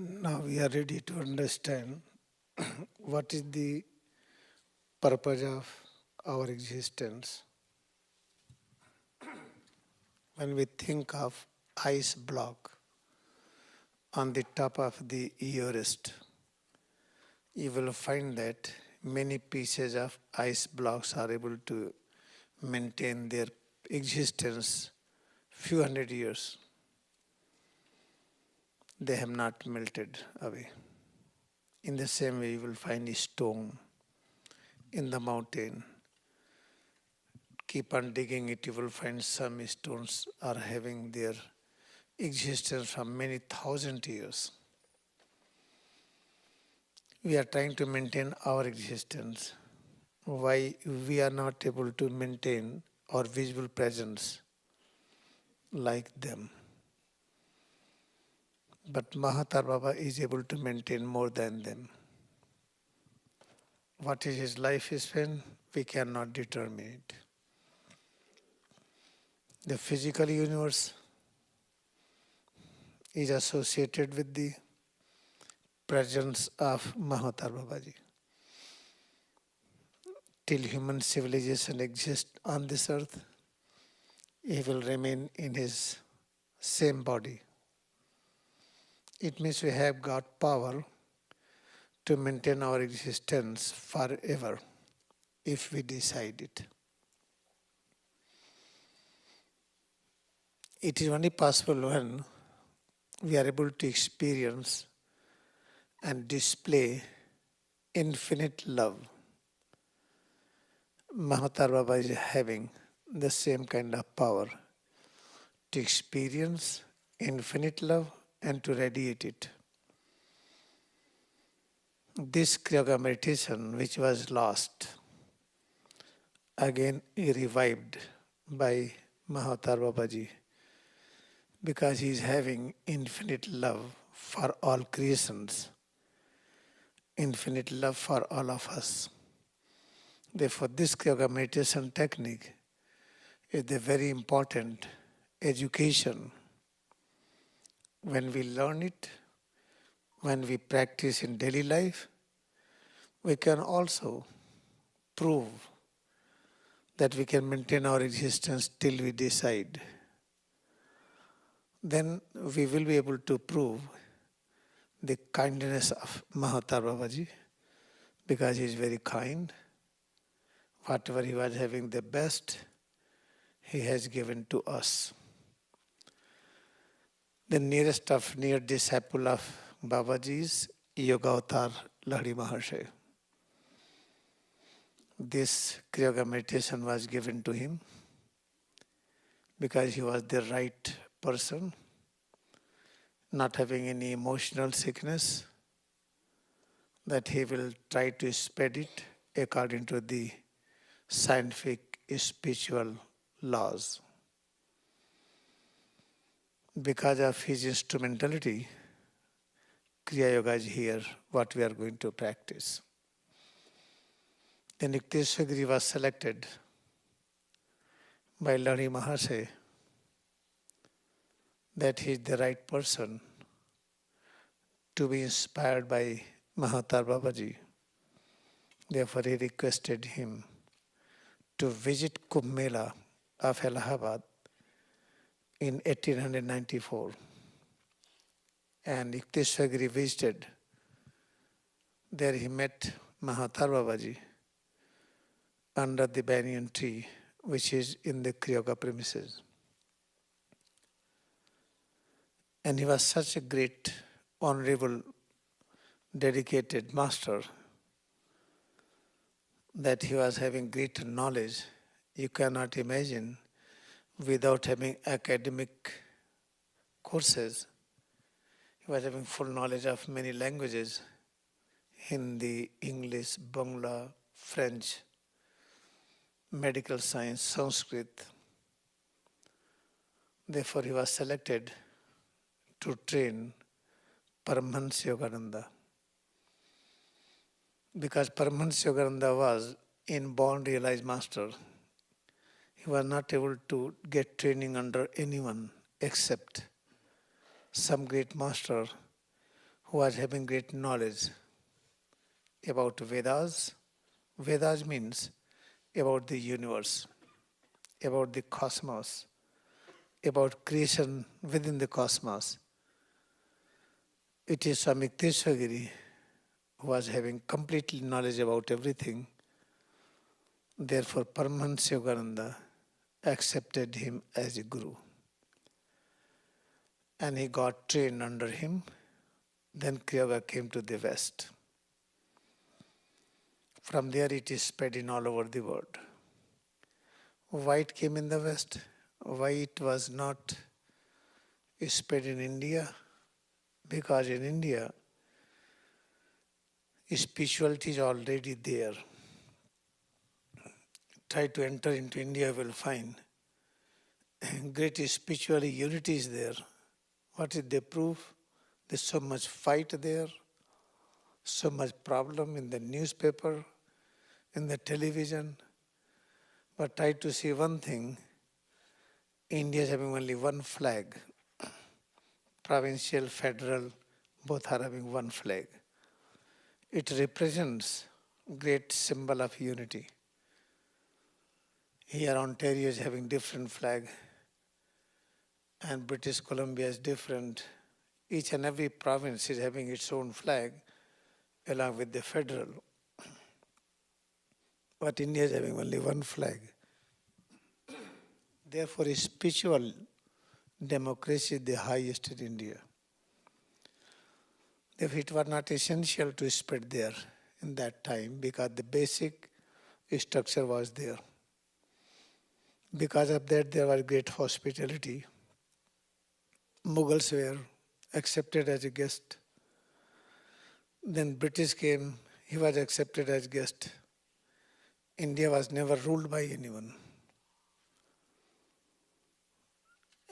Now we are ready to understand what is the purpose of our existence. When we think of ice block on the top of the Everest, you will find that many pieces of ice blocks are able to maintain their existence few hundred years. They have not melted away. In the same way, you will find a stone in the mountain. Keep on digging it, you will find some stones are having their existence for many thousand years. We are trying to maintain our existence. Why we are not able to maintain our visible presence like them? But Mahatar Baba is able to maintain more than them. What is his life span? We cannot determine it. The physical universe is associated with the presence of Mahatar Babaji. Till human civilization exists on this earth, he will remain in his same body. It means we have got power to maintain our existence forever if we decide it. It is only possible when we are able to experience and display infinite love. Mahatar Baba is having the same kind of power to experience infinite love and to radiate it. This Kriyayoga meditation, which was lost, again revived by Mahatar Babaji, because he is having infinite love for all creations, infinite love for all of us. Therefore, this Kriyayoga meditation technique is a very important education. When we learn it, when we practice in daily life, we can also prove that we can maintain our existence till we decide. Then we will be able to prove the kindness of Mahatar Babaji, because he is very kind. Whatever he was having the best, he has given to us. The nearest of near disciple of Babaji is Yoga Avatar Lahiri Maharshi. This Kriyayoga meditation was given to him because he was the right person, not having any emotional sickness, that he will try to spread it according to the scientific spiritual laws. Because of his instrumentality, Kriyayoga is here, what we are going to practice. Then Yukteswar was selected by Lahiri Maharshi that he is the right person to be inspired by Mahatar Babaji. Therefore, he requested him to visit Kumbh Mela of Allahabad in 1894. And Yukteswar visited. There he met Mahatar Babaji under the banyan tree, which is in the Kriyayoga premises. And he was such a great, honorable, dedicated master that he was having great knowledge. You cannot imagine, without having academic courses. He was having full knowledge of many languages: Hindi, English, Bangla, French, medical science, Sanskrit. Therefore, he was selected to train Paramahansa Yogananda. Because Paramahansa Yogananda was inborn realized master, he was not able to get training under anyone except some great master who was having great knowledge about Vedas. Vedas means about the universe, about the cosmos, about creation within the cosmos. It is Swami Teshwagiri who was having complete knowledge about everything. Therefore, Paramahansa Yogananda accepted him as a guru. And he got trained under him. Then Kriyayoga came to the West. From there it is spread in all over the world. Why it came in the West? Why it was not spread in India? Because in India, spirituality is already there. Try to enter into India, you will find great spiritual unity is there. What did they prove? There's so much fight there, so much problem in the newspaper, in the television. But try to see one thing, India is having only one flag. Provincial, federal, both are having one flag. It represents great symbol of unity. Here Ontario is having different flag and British Columbia is different. Each and every province is having its own flag along with the federal. But India is having only one flag. Therefore, spiritual democracy is the highest in India. Therefore, it was not essential to spread there in that time because the basic structure was there. Because of that, there was great hospitality. Mughals were accepted as a guest. Then British came, he was accepted as guest. India was never ruled by anyone.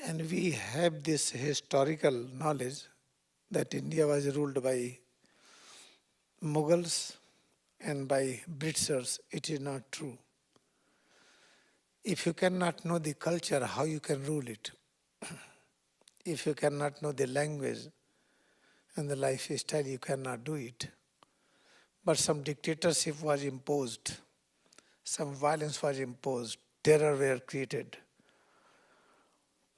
And we have this historical knowledge that India was ruled by Mughals and by Britishers. It is not true. If you cannot know the culture, how you can rule it? If you cannot know the language and the lifestyle, you cannot do it. But some dictatorship was imposed, some violence was imposed, terror were created.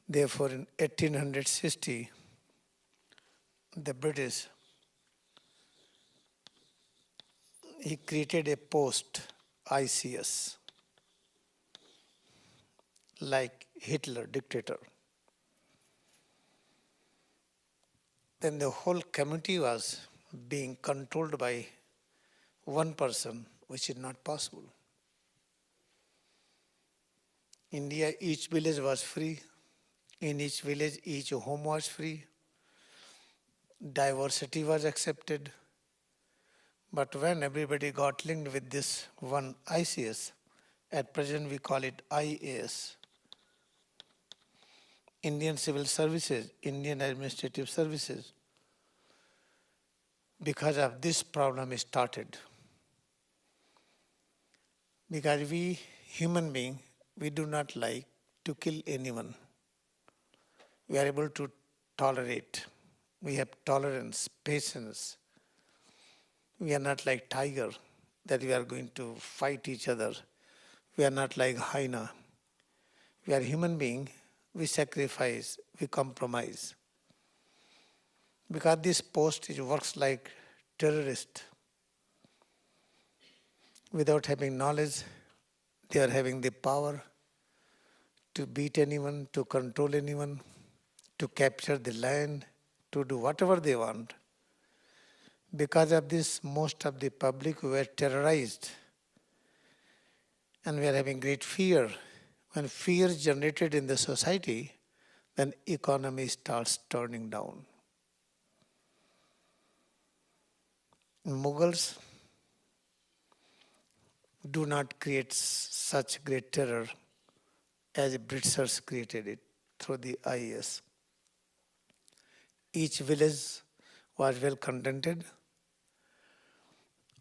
Therefore, in 1860, the British, he created a post, ICS, like Hitler, dictator. Then the whole community was being controlled by one person, which is not possible. India, each village was free. In each village, each home was free. Diversity was accepted. But when everybody got linked with this one ICS, at present we call it IAS, Indian Civil Services, Indian Administrative Services. Because of this problem started. Because we, human beings, we do not like to kill anyone. We are able to tolerate. We have tolerance, patience. We are not like tiger, that we are going to fight each other. We are not like hyena. We are human beings. We sacrifice, we compromise. Because this post works like terrorist. Without having knowledge, they are having the power to beat anyone, to control anyone, to capture the land, to do whatever they want. Because of this, most of the public were terrorized. And we are having great fear. When fear is generated in the society, then economy starts turning down. Mughals do not create such great terror as Britishers created it through the IAS. Each village was well contented.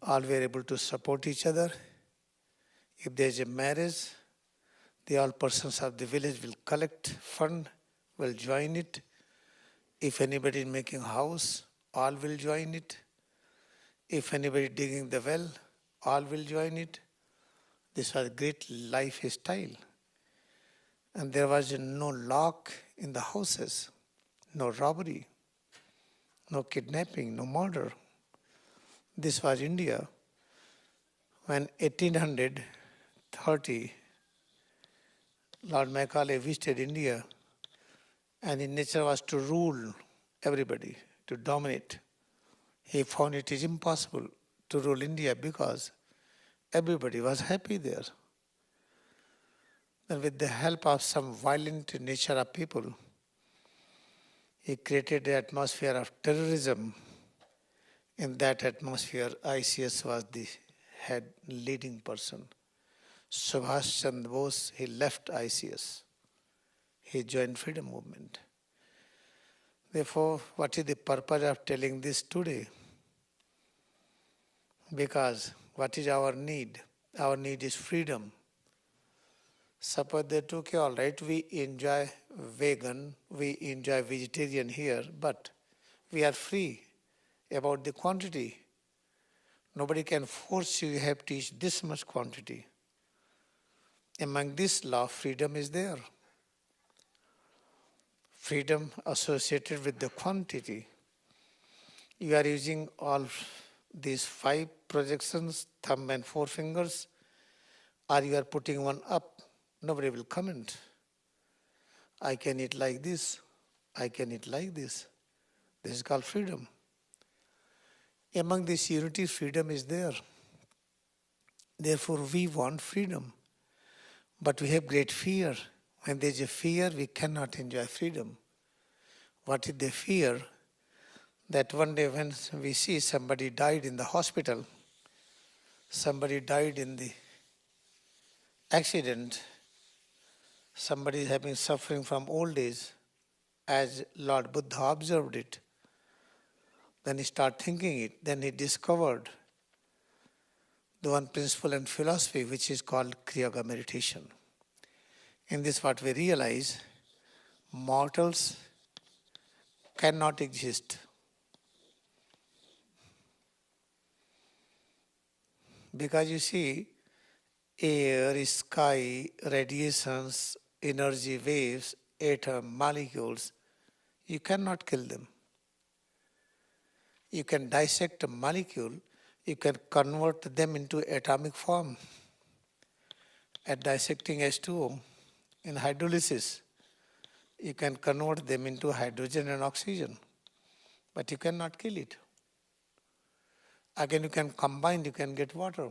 All were able to support each other. If there is a marriage, the all persons of the village will collect fund, will join it. If anybody is making house, all will join it. If anybody digging the well, all will join it. This was a great lifestyle. And there was no lock in the houses, no robbery, no kidnapping, no murder. This was India when 1830 Lord Macaulay visited India, and his nature was to rule everybody, to dominate. He found it is impossible to rule India because everybody was happy there. And with the help of some violent nature of people, he created an atmosphere of terrorism. In that atmosphere, ICS was the head leading person. Subhash Chandra Bose, he left ICS. He joined freedom movement. Therefore, what is the purpose of telling this today? Because what is our need? Our need is freedom. Suppose they took, all right, we enjoy vegan, we enjoy vegetarian here, but we are free about the quantity. Nobody can force you have to eat this much quantity. Among this law, freedom is there. Freedom associated with the quantity. You are using all these 5 projections, thumb and 4 fingers, or you are putting one up. Nobody will comment. I can eat like this. I can eat like this. This is called freedom. Among this unity, freedom is there. Therefore, we want freedom. But we have great fear. When there is a fear, we cannot enjoy freedom. What is the fear? That one day when we see somebody died in the hospital, somebody died in the accident, somebody is having suffering from old age, as Lord Buddha observed it. Then he started thinking it. Then he discovered the one principle and philosophy which is called Kriyayoga meditation. In this what we realize, mortals cannot exist. Because you see, air, sky, radiations, energy waves, atom, molecules, you cannot kill them. You can dissect a molecule, you can convert them into atomic form. At dissecting H2O, in hydrolysis, you can convert them into hydrogen and oxygen, but you cannot kill it. Again, you can combine, you can get water.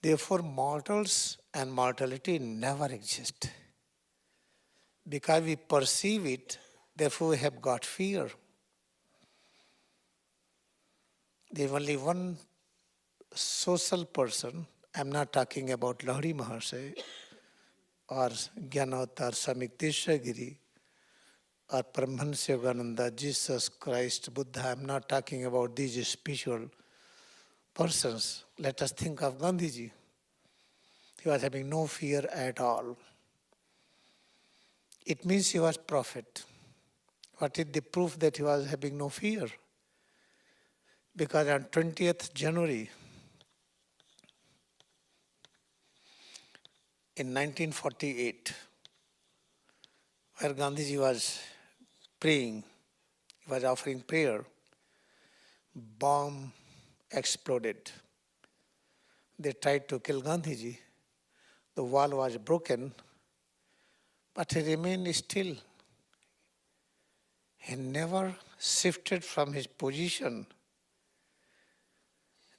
Therefore, mortals and mortality never exist. Because we perceive it, therefore we have got fear. There is only one social person, I am not talking about Lahiri Mahasaya or Jnanavatar Swami Teshagiri or Paramahansa Yogananda, Jesus Christ, Buddha. I am not talking about these spiritual persons. Let us think of Gandhiji. He was having no fear at all. It means he was prophet. What is the proof that he was having no fear? Because on 20th January in 1948, where Gandhiji was praying, he was offering prayer, bomb exploded. They tried to kill Gandhiji. The wall was broken, but he remained still. He never shifted from his position,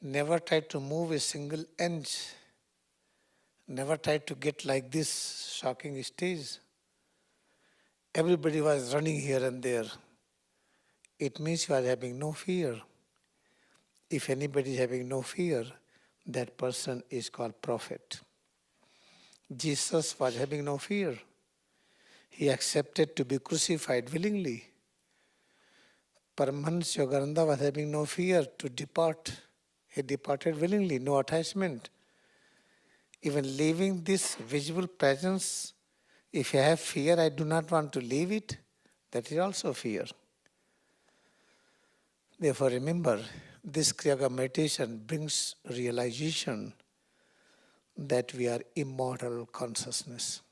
never tried to move a single inch, never tried to get like this shocking stage. Everybody was running here and there. It means you are having no fear. If anybody is having no fear, that person is called prophet. Jesus was having no fear. He accepted to be crucified willingly. Paramahansa Yogananda was having no fear to depart. He departed willingly, no attachment. Even leaving this visible presence, if you have fear, I do not want to leave it, that is also fear. Therefore, remember, this Kriyayoga meditation brings realization that we are immortal consciousness.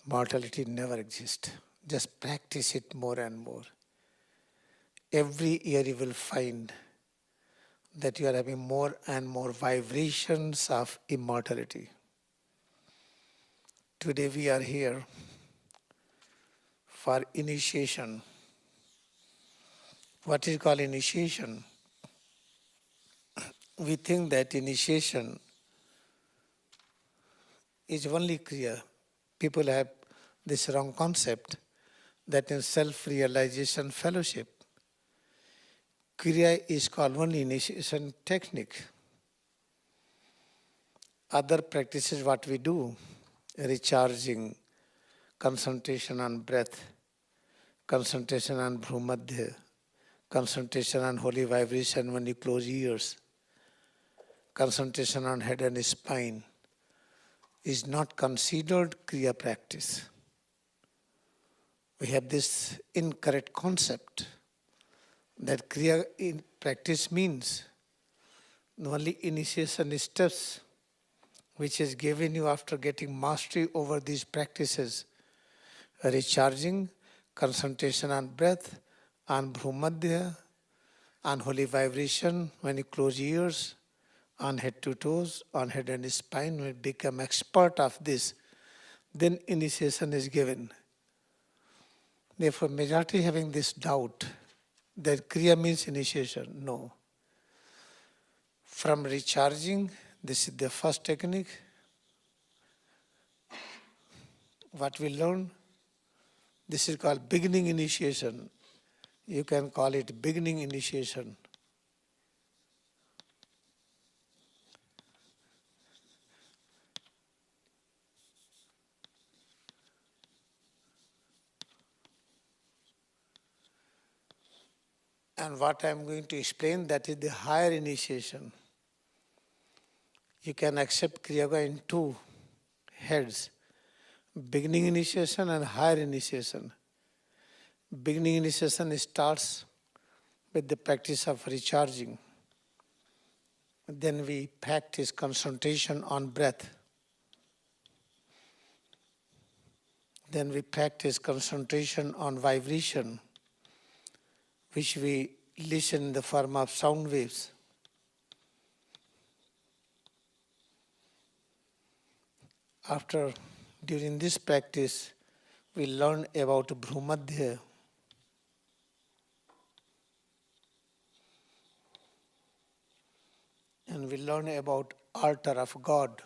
Mortality never exists. Just practice it more and more. Every year you will find that you are having more and more vibrations of immortality. Today we are here for initiation. What is called initiation? We think that initiation is only Kriya. People have this wrong concept that in self-realization fellowship, Kriya is called only initiation technique. Other practices what we do, recharging, concentration on breath, concentration on Bhumadhya, concentration on holy vibration when you close ears, concentration on head and spine, is not considered Kriya practice. We have this incorrect concept that Kriya in practice means only initiation steps which is given you after getting mastery over these practices. Recharging, concentration on breath, on Bhumadhya, on holy vibration when you close ears, on head to toes, on head and spine. When you become expert of this, then initiation is given. Therefore, majority having this doubt that Kriya means initiation. No. From recharging, this is the first technique. What we learn, this is called beginning initiation. You can call it beginning initiation. And what I am going to explain, that is the higher initiation. You can accept Kriyayoga in two heads, beginning initiation and higher initiation. Beginning initiation starts with the practice of recharging. Then we practice concentration on breath. Then we practice concentration on vibration, which we listen in the form of sound waves. During this practice, we learn about Bhumadhya. And we learn about altar of God.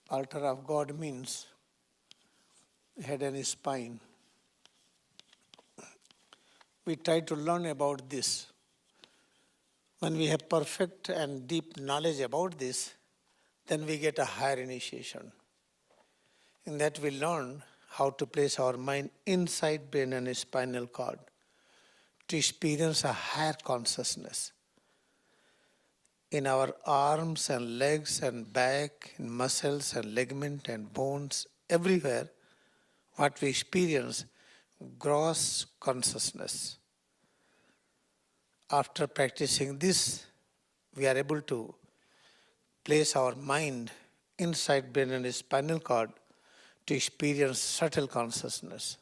Altar of God means head and spine. We try to learn about this. When we have perfect and deep knowledge about this, then we get a higher initiation. In that we learn how to place our mind inside brain and spinal cord to experience a higher consciousness. In our arms and legs and back, in muscles and ligament and bones, everywhere, what we experience, gross consciousness. After practicing this, we are able to place our mind inside brain and spinal cord to experience subtle consciousness.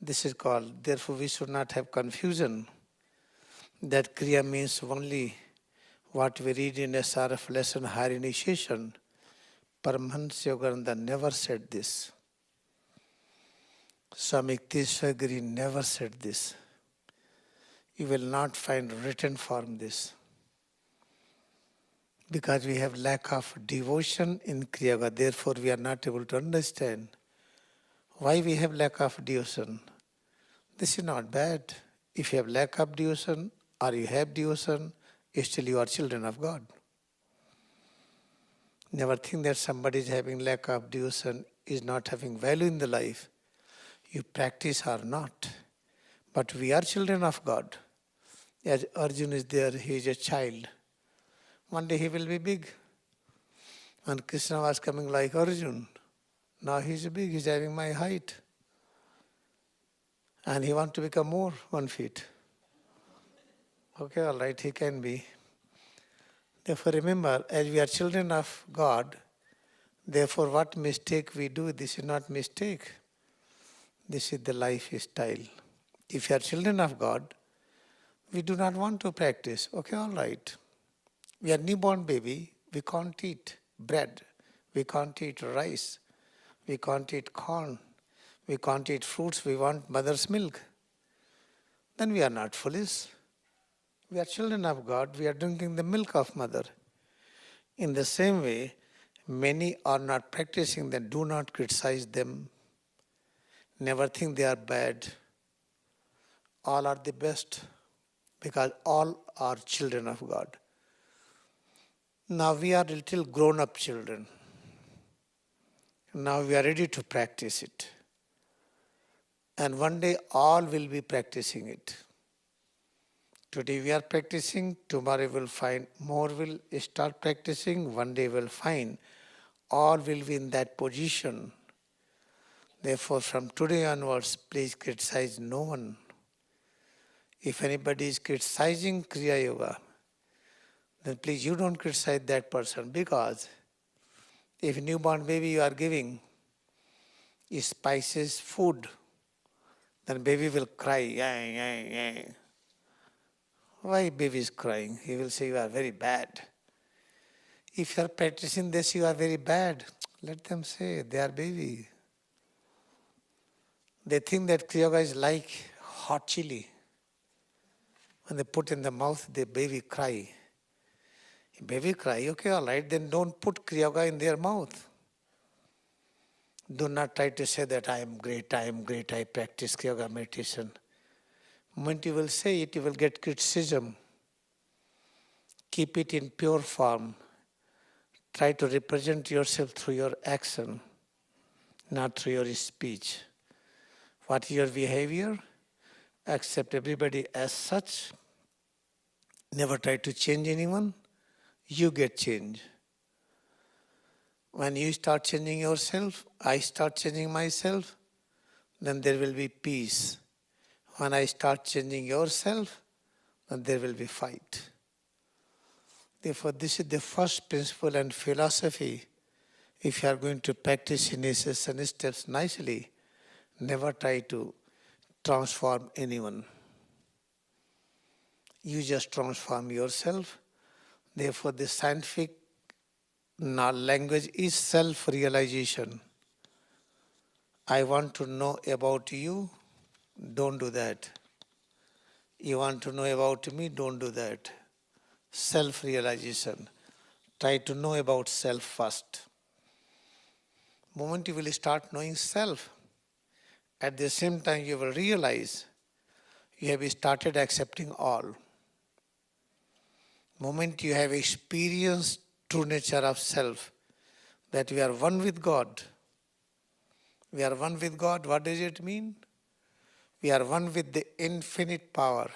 This is called, therefore we should not have confusion that Kriya means only what we read in SRF lesson, higher initiation. Paramahansa Yogananda never said this. Swami Teshwagiri never said this. You will not find written form this. Because we have lack of devotion in Kriyayoga, therefore we are not able to understand why we have lack of devotion. This is not bad. If you have lack of devotion or you have devotion, still you are children of God. Never think that somebody is having lack of devotion is not having value in the life. You practice or not. But we are children of God. As Arjuna is there, he is a child. One day he will be big. When Krishna was coming like Arjuna, now he is big, he is having my height. and he wants to become more 1 feet. Okay, all right, he can be. Therefore, remember, as we are children of God, therefore what mistake we do, this is not mistake. This is the lifestyle. If you are children of God, we do not want to practice. Okay, all right. We are newborn baby, we can't eat bread, we can't eat rice, we can't eat corn, we can't eat fruits, we want mother's milk. Then we are not foolish. We are children of God, we are drinking the milk of mother. In the same way, many are not practicing, then do not criticize them. Never think they are bad. All are the best because all are children of God. Now we are little grown-up children. Now we are ready to practice it. And one day all will be practicing it. Today we are practicing, tomorrow we'll find more will start practicing, one day we'll find all will be in that position. Therefore from today onwards, please criticize no one. If anybody is criticizing Kriyayoga, then please you don't criticize that person, because if newborn baby you are giving spices food, then baby will cry. Yeah, yeah, yeah. Why baby is crying? He will say you are very bad. If you are practicing this, you are very bad. Let them say they are baby. They think that Kriyayoga is like hot chili. When they put in the mouth, the baby cry. Baby cry, okay, all right, then don't put Kriyayoga in their mouth. Do not try to say that I am great, I practice Kriyayoga meditation. The moment you will say it, you will get criticism. Keep it in pure form. Try to represent yourself through your action, not through your speech. What is your behavior? Accept everybody as such. Never try to change anyone. You get change. When you start changing yourself, I start changing myself, then there will be peace. When I start changing yourself, then there will be fight. Therefore, this is the first principle and philosophy. If you are going to practice initiation steps nicely, never try to transform anyone. You just transform yourself. Therefore, the scientific language is self-realization. I want to know about you, don't do that. You want to know about me, don't do that. Self-realization. Try to know about self first. The moment you will start knowing self, at the same time you will realize you have started accepting all. The moment you have experienced true nature of self, that we are one with God. We are one with God, what does it mean? We are one with the infinite power.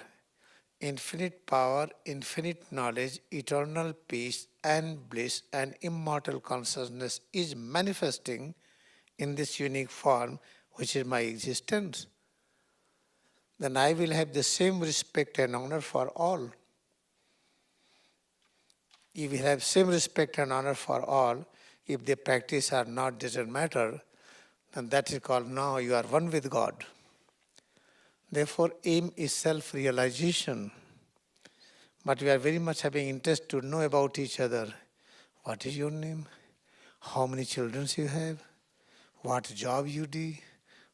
Infinite power, infinite knowledge, eternal peace and bliss and immortal consciousness is manifesting in this unique form, which is my existence. Then I will have the same respect and honor for all. If we have same respect and honor for all, if the practice or not doesn't matter, then that is called now you are one with God. Therefore, aim is self-realization. But we are very much having interest to know about each other. What is your name? How many children you have? What job you do?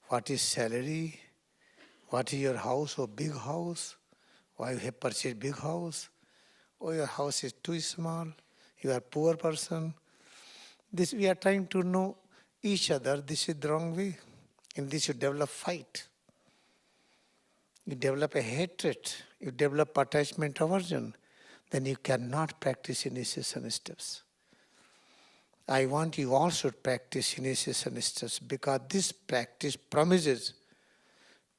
What is salary? What is your house or big house? Why you have purchased big house? Or your house is too small? You are a poor person? This we are trying to know each other. This is the wrong way. In this you develop fight. You develop a hatred, you develop attachment aversion, then you cannot practice initiation steps. I want you all should practice initiation steps because this practice promises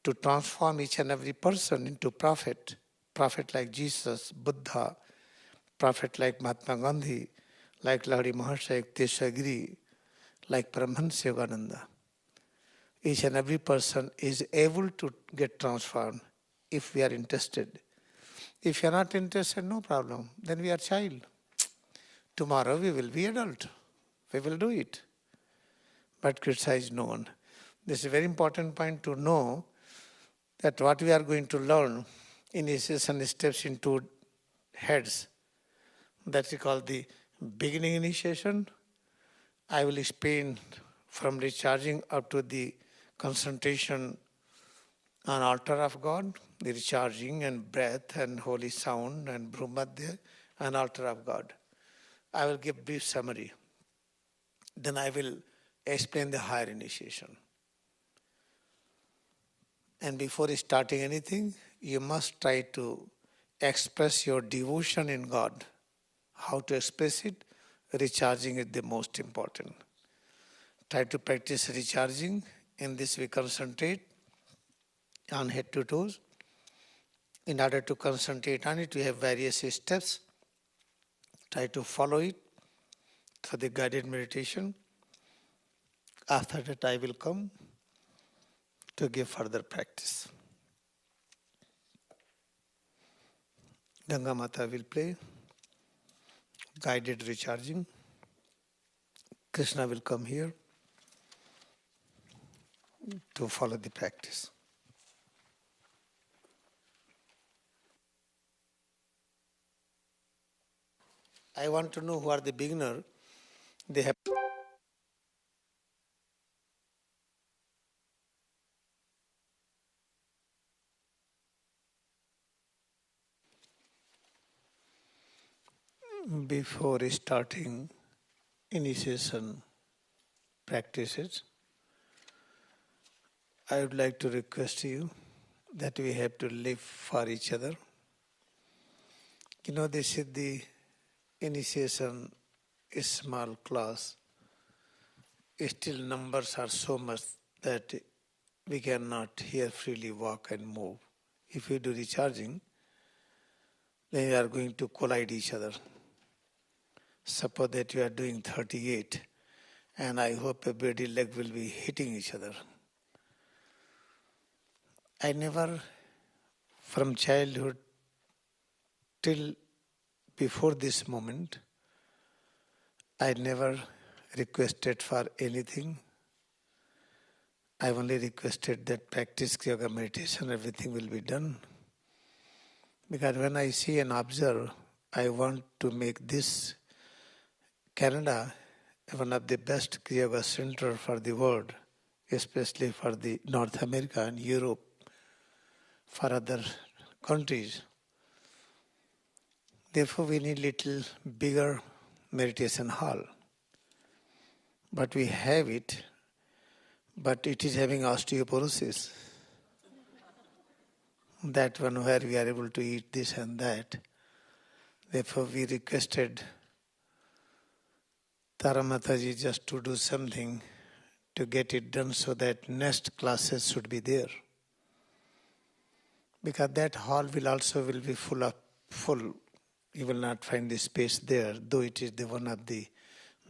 to transform each and every person into prophet. Prophet like Jesus, Buddha, prophet like Mahatma Gandhi, like Lahiri Mahasaya, Teshagiri, like Paramahansa Yogananda. Each and every person is able to get transformed if we are interested. If you are not interested, no problem. Then we are child. Tomorrow we will be adult. We will do it. But criticize no one. This is a very important point to know that what we are going to learn, initiation steps in two heads. That is called the beginning initiation. I will explain from recharging up to the concentration on altar of God, the recharging and breath and holy sound and Brahmadya and altar of God. I will give brief summary. Then I will explain the higher initiation. And before starting anything, you must try to express your devotion in God. How to express it? Recharging is the most important. Try to practice recharging. In this we concentrate on head to toes. In order to concentrate on it, we have various steps. Try to follow it through the guided meditation. After that, I will come to give further practice. Ganga Mata will play guided recharging. Krishna will come here to follow the practice. I want to know who are the beginner. They have before starting initiation practices, I would like to request you that we have to live for each other. You know, this is the initiation, a small class. Still numbers are so much that we cannot here freely walk and move. If we do recharging, then we are going to collide each other. Suppose that you are doing 38, and I hope every leg will be hitting each other. I never, from childhood till before this moment, I never requested for anything. I only requested that practice Kriyayoga meditation, everything will be done. Because when I see and observe, I want to make this Canada one of the best Kriyayoga center for the world, especially for the North America and Europe, for other countries. Therefore, we need little bigger meditation hall. But we have it, but it is having osteoporosis. That one where we are able to eat this and that. Therefore, we requested Tara Mataji just to do something to get it done so that next classes should be there. Because that hall will be full. You will not find the space there, though it is the one of the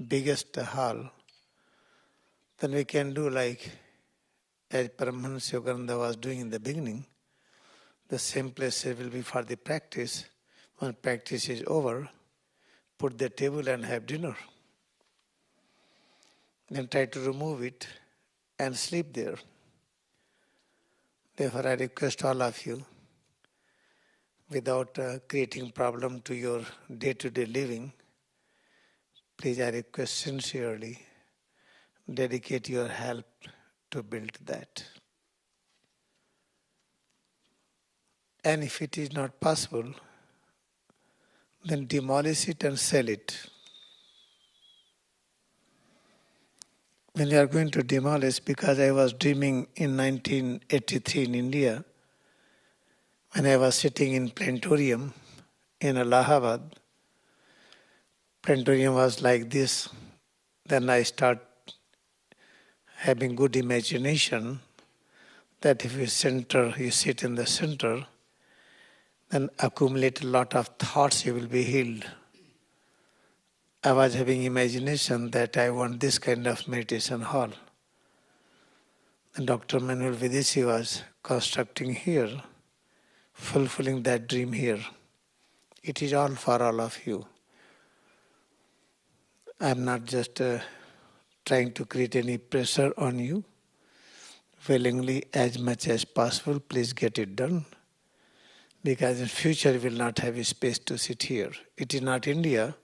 biggest hall. Then we can do like as Paramahansa Yogananda was doing in the beginning. The same place will be for the practice. When practice is over, put the table and have dinner. Then try to remove it and sleep there. Therefore, I request all of you, without creating problem to your day-to-day living, please, I request sincerely, dedicate your help to build that. And if it is not possible, then demolish it and sell it. When you are going to demolish, because I was dreaming in 1983 in India, when I was sitting in planetarium in Allahabad, planetarium was like this. Then I start having good imagination that if you sit in the center, then accumulate a lot of thoughts, you will be healed. I was having imagination that I want this kind of meditation hall. Dr. Manuel Vidisi was constructing here, fulfilling that dream here. It is all for all of you. I am not just trying to create any pressure on you. Willingly, as much as possible, please get it done. Because in future you will not have a space to sit here. It is not India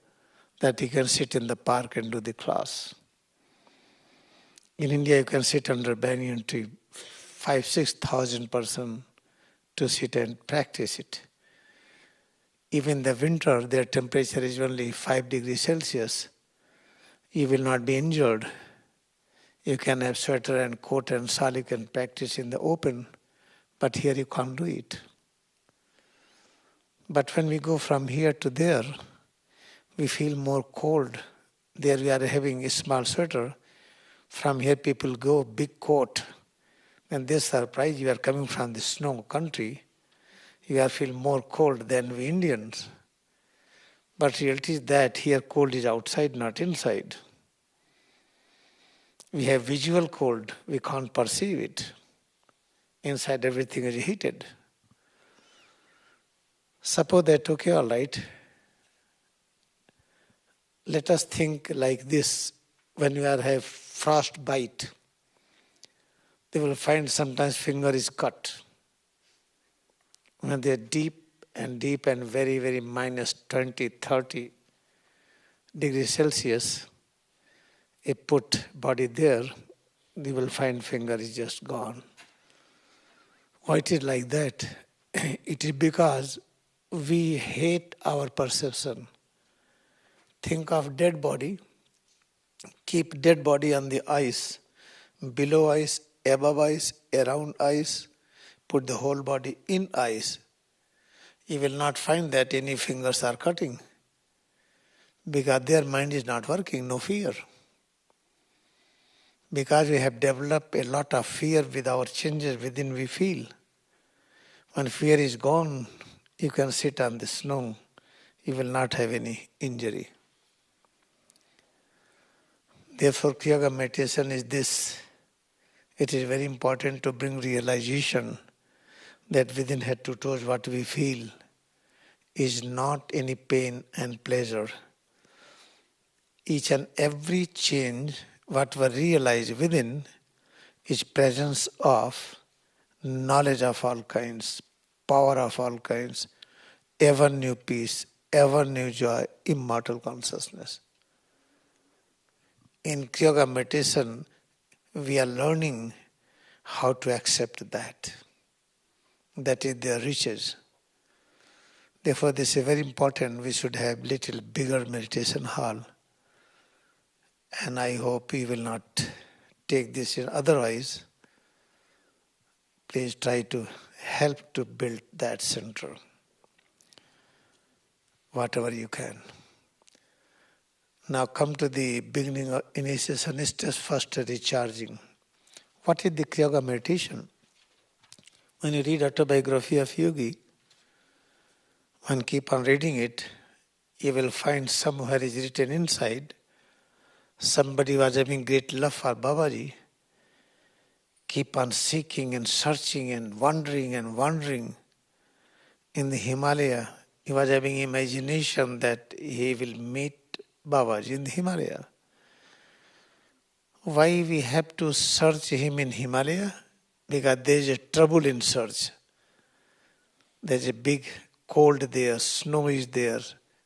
that you can sit in the park and do the class. In India you can sit under banyan tree, 5,000-6,000 persons to sit and practice it. Even in the winter, their temperature is only 5 degrees Celsius. You will not be injured. You can have sweater and coat and shawl, you can practice in the open, but here you can't do it. But when we go from here to there, we feel more cold. There we are having a small sweater. From here people go big coat. When they surprise you are coming from the snow country, you are feel more cold than we Indians. But reality is that here cold is outside, not inside. We have visual cold, we can't perceive it. Inside everything is heated. Suppose that, okay, all right. Let us think like this. When you have frostbite, they will find sometimes finger is cut. When they are deep and very, very minus 20, 30 degrees Celsius, a put body there, they will find finger is just gone. Why it is like that? It is because we hate our perception. Think of dead body, keep dead body on the ice, below ice, above ice, around ice, put the whole body in ice. You will not find that any fingers are cutting because their mind is not working, no fear. Because we have developed a lot of fear with our changes within we feel. When fear is gone, you can sit on the snow. You will not have any injury. Therefore, Kriyayoga meditation is this. It is very important to bring realization that within head to toes what we feel is not any pain and pleasure. Each and every change, what we realize within, is presence of knowledge of all kinds, power of all kinds, ever new peace, ever new joy, immortal consciousness. In Kriyayoga meditation, we are learning how to accept that. That is their riches. Therefore, this is very important. We should have little bigger meditation hall. And I hope you will not take this in. Otherwise, please try to help to build that center. Whatever you can. Now come to the beginning of initiation, is just first recharging. What is the Kriyayoga meditation? When you read autobiography of Yogi, when keep on reading it, you will find somewhere is written inside, somebody was having great love for Babaji, keep on seeking and searching and wandering in the Himalaya. He was having imagination that he will meet Babaji in the Himalaya. Why we have to search him in Himalaya? Because there is a trouble in search. There is a big cold there, snow is there,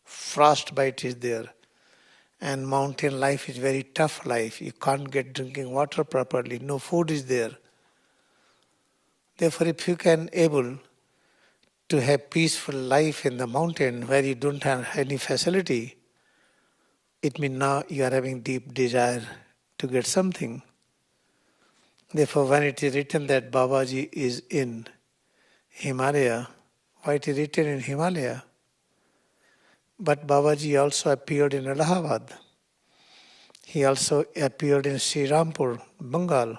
frostbite is there, and mountain life is very tough life. You can't get drinking water properly, no food is there. Therefore, if you can able to have peaceful life in the mountain where you don't have any facility, it means now you are having deep desire to get something. Therefore, when it is written that Babaji is in Himalaya, why it is written in Himalaya? But Babaji also appeared in Allahabad. He also appeared in Sri Rampur, Bengal.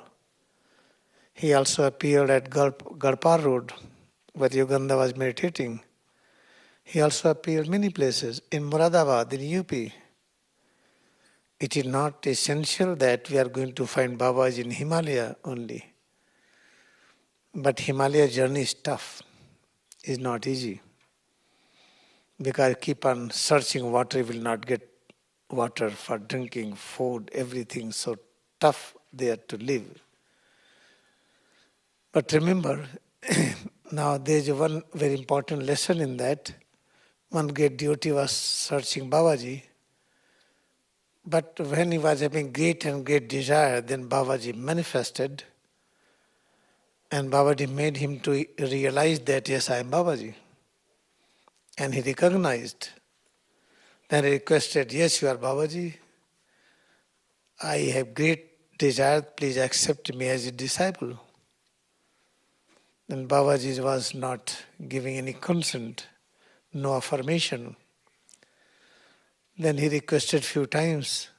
He also appeared at Garpar Road, where Yoganda was meditating. He also appeared many places, in Muradabad, in UP. It is not essential that we are going to find Babaji in Himalaya only. But Himalaya journey is tough, is not easy. Because keep on searching water, you will not get water for drinking, food, everything. So tough there to live. But remember, now there is one very important lesson in that. One great devotee was searching Babaji. But when he was having great and great desire, then Babaji manifested. And Babaji made him to realize that, yes, I am Babaji. And he recognized. Then he requested, yes, you are Babaji. I have great desire, please accept me as a disciple. Then Babaji was not giving any consent, no affirmation. Then he requested few times.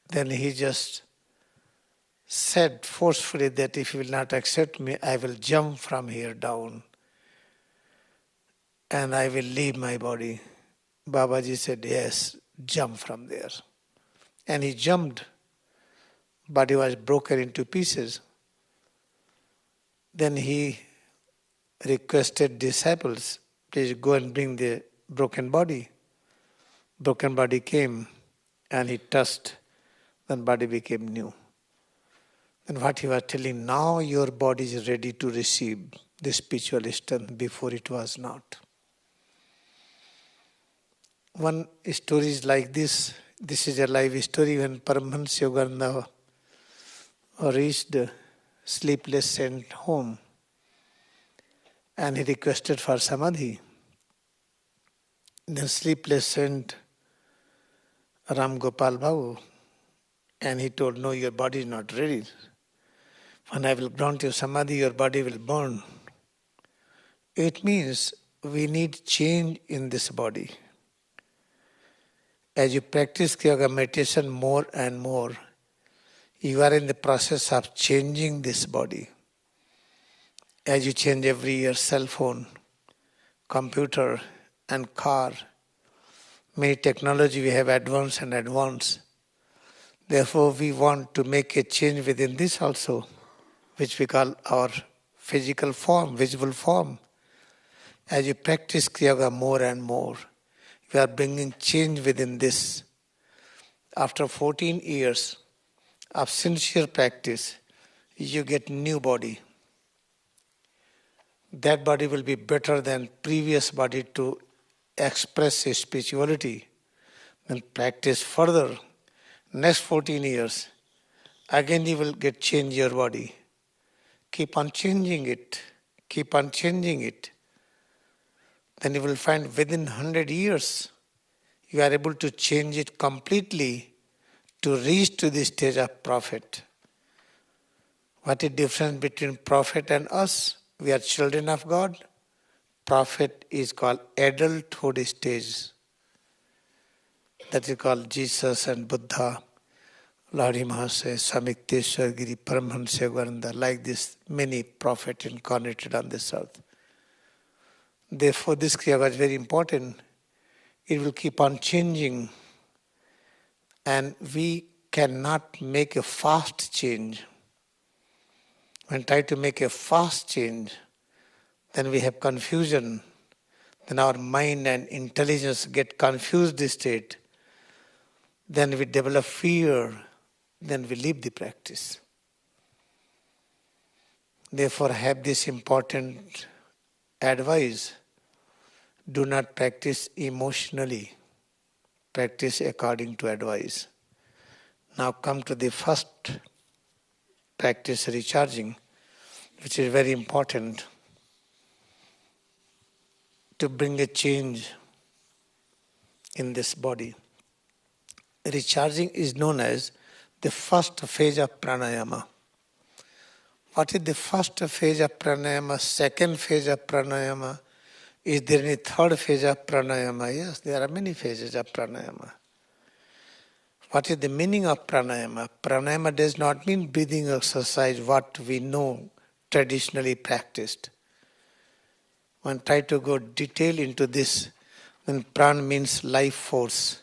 Then he just said forcefully that if you will not accept me, I will jump from here down and I will leave my body. Babaji said, yes, jump from there. And he jumped. Body was broken into pieces. Then he requested disciples, please go and bring the broken body. Broken body came and he touched, then body became new. And what he was telling, now your body is ready to receive the spiritual strength, before it was not. One story is like this. This is a live story when Paramahansa Yogananda reached sleepless saint home and he requested for samadhi. Then sleepless saint Ram Gopal Babu, and he told, no, your body is not ready. When I will grant you samadhi, your body will burn. It means we need change in this body. As you practice Kriyayoga meditation more and more, you are in the process of changing this body. As you change every year cell phone, computer and car, many technology we have advanced and advanced. Therefore, we want to make a change within this also, which we call our physical form, visible form. As you practice Kriyayoga more and more, you are bringing change within this. After 14 years of sincere practice, you get new body. That body will be better than previous body to express a spirituality. Then practice further. Next 14 years, again you will get change your body. Keep on changing it. Keep on changing it. Then you will find within 100 years, you are able to change it completely to reach to the stage of prophet. What is the difference between prophet and us? We are children of God. Prophet is called adulthood stage. That is called Jesus and Buddha, Lahiri Mahasaya, Samikteshwar Giri, Paramahansa Yogananda, like this, many prophets incarnated on this earth. Therefore, this Kriyayoga is very important. It will keep on changing. And we cannot make a fast change. When try to make a fast change, then we have confusion. Then our mind and intelligence get confused state. Then we develop fear. Then we leave the practice. Therefore, have this important advice. Do not practice emotionally. Practice according to advice. Now come to the first practice, recharging, which is very important to bring a change in this body. Recharging is known as the first phase of pranayama. What is the first phase of pranayama? Second phase of pranayama? Is there any third phase of pranayama? Yes, there are many phases of pranayama. What is the meaning of pranayama? Pranayama does not mean breathing exercise, what we know traditionally practiced. When try to go detail into this, then pran means life force.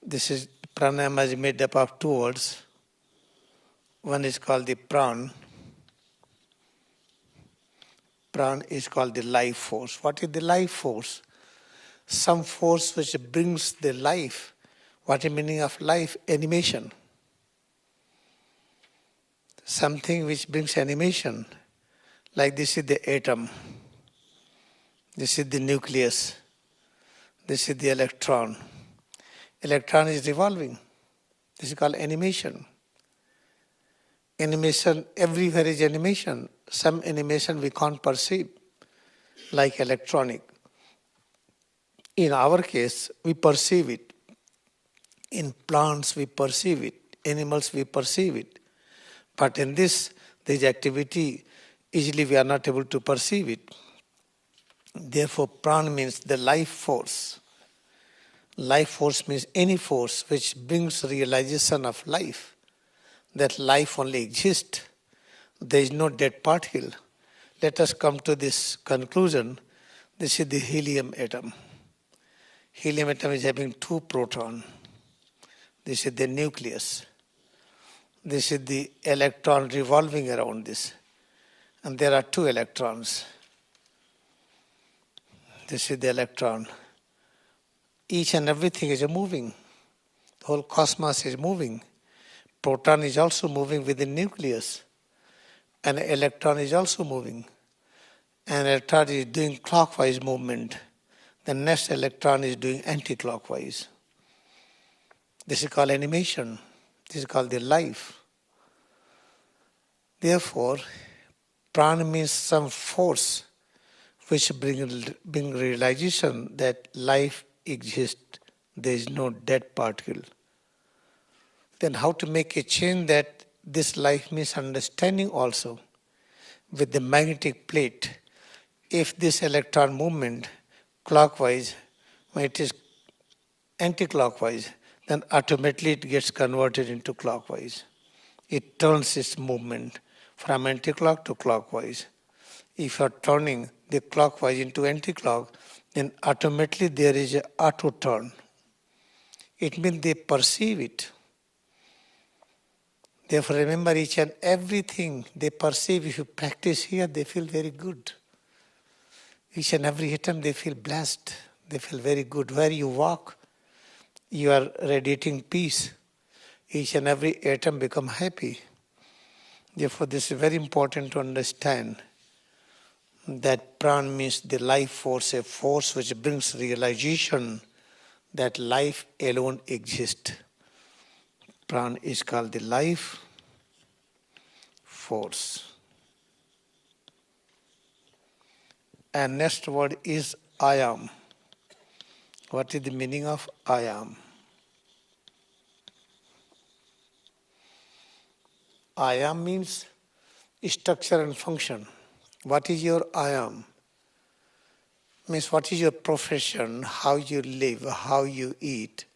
This is pranayama is made up of two words. One is called the pran, Prana is called the life force. What is the life force? Some force which brings the life. What is the meaning of life? Animation. Something which brings animation. Like this is the atom. This is the nucleus. This is the electron. Electron is revolving. This is called animation. Animation, everywhere is animation. Some animation we can't perceive, like electronic. In our case, we perceive it. In plants, we perceive it. Animals, we perceive it. But in this activity, easily we are not able to perceive it. Therefore, prana means the life force. Life force means any force which brings realization of life, that life only exists. There is no dead particle. Let us come to this conclusion. This is the helium atom. Helium atom is having 2 protons. This is the nucleus. This is the electron revolving around this. And there are 2 electrons. This is the electron. Each and everything is moving. The whole cosmos is moving. Proton is also moving within nucleus. And electron is also moving. And electron is doing clockwise movement. The next electron is doing anti-clockwise. This is called animation. This is called the life. Therefore, prana means some force which bring realization that life exists. There is no dead particle. Then how to make a change that this life means understanding also with the magnetic plate. If this electron movement clockwise, when it is anti-clockwise, then automatically it gets converted into clockwise. It turns its movement from anti-clock to clockwise. If you are turning the clockwise into anti-clock, then automatically there is an auto turn. It means they perceive it. Therefore, remember each and everything they perceive. If you practice here, they feel very good. Each and every atom, they feel blessed. They feel very good. Where you walk, you are radiating peace. Each and every atom become happy. Therefore, this is very important to understand that prana means the life force, a force which brings realization that life alone exists. Prana is called the life force. And next word is I am. What is the meaning of I am? I am means structure and function. What is your I am? Means what is your profession, how you live, how you eat,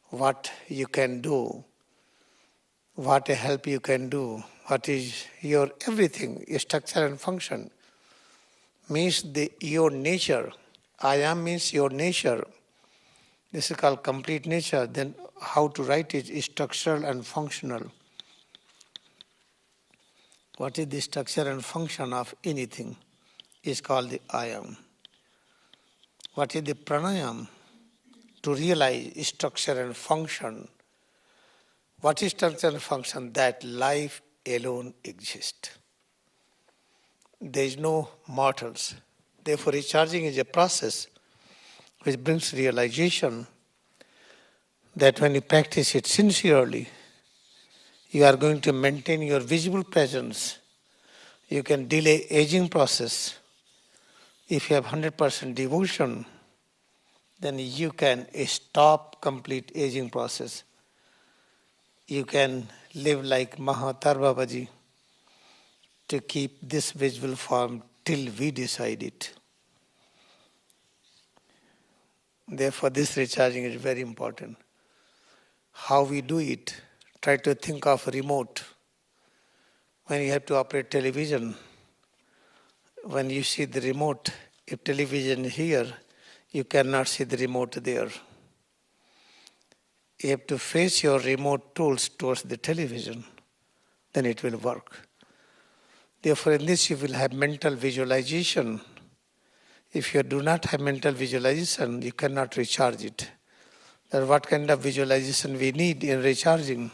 what you can do, what help you can do, what is your everything, your structure and function. Means your nature. I am means your nature. This is called complete nature. Then how to write it is structural and functional. What is the structure and function of anything is called the I am. What is the pranayam? To realize structure and function. What is structure and function? That life alone exists. There is no mortals. Therefore, recharging is a process which brings realization that when you practice it sincerely, you are going to maintain your visible presence. You can delay aging process. If you have 100% devotion, then you can stop complete aging process. You can live like Mahatar Babaji to keep this visible form till we decide it. Therefore, this recharging is very important. How we do it? Try to think of remote. When you have to operate television, when you see the remote, if television is here, you cannot see the remote there. You have to face your remote tools towards the television, then it will work. Therefore, in this you will have mental visualization. If you do not have mental visualization, you cannot recharge it. Then what kind of visualization we need in recharging?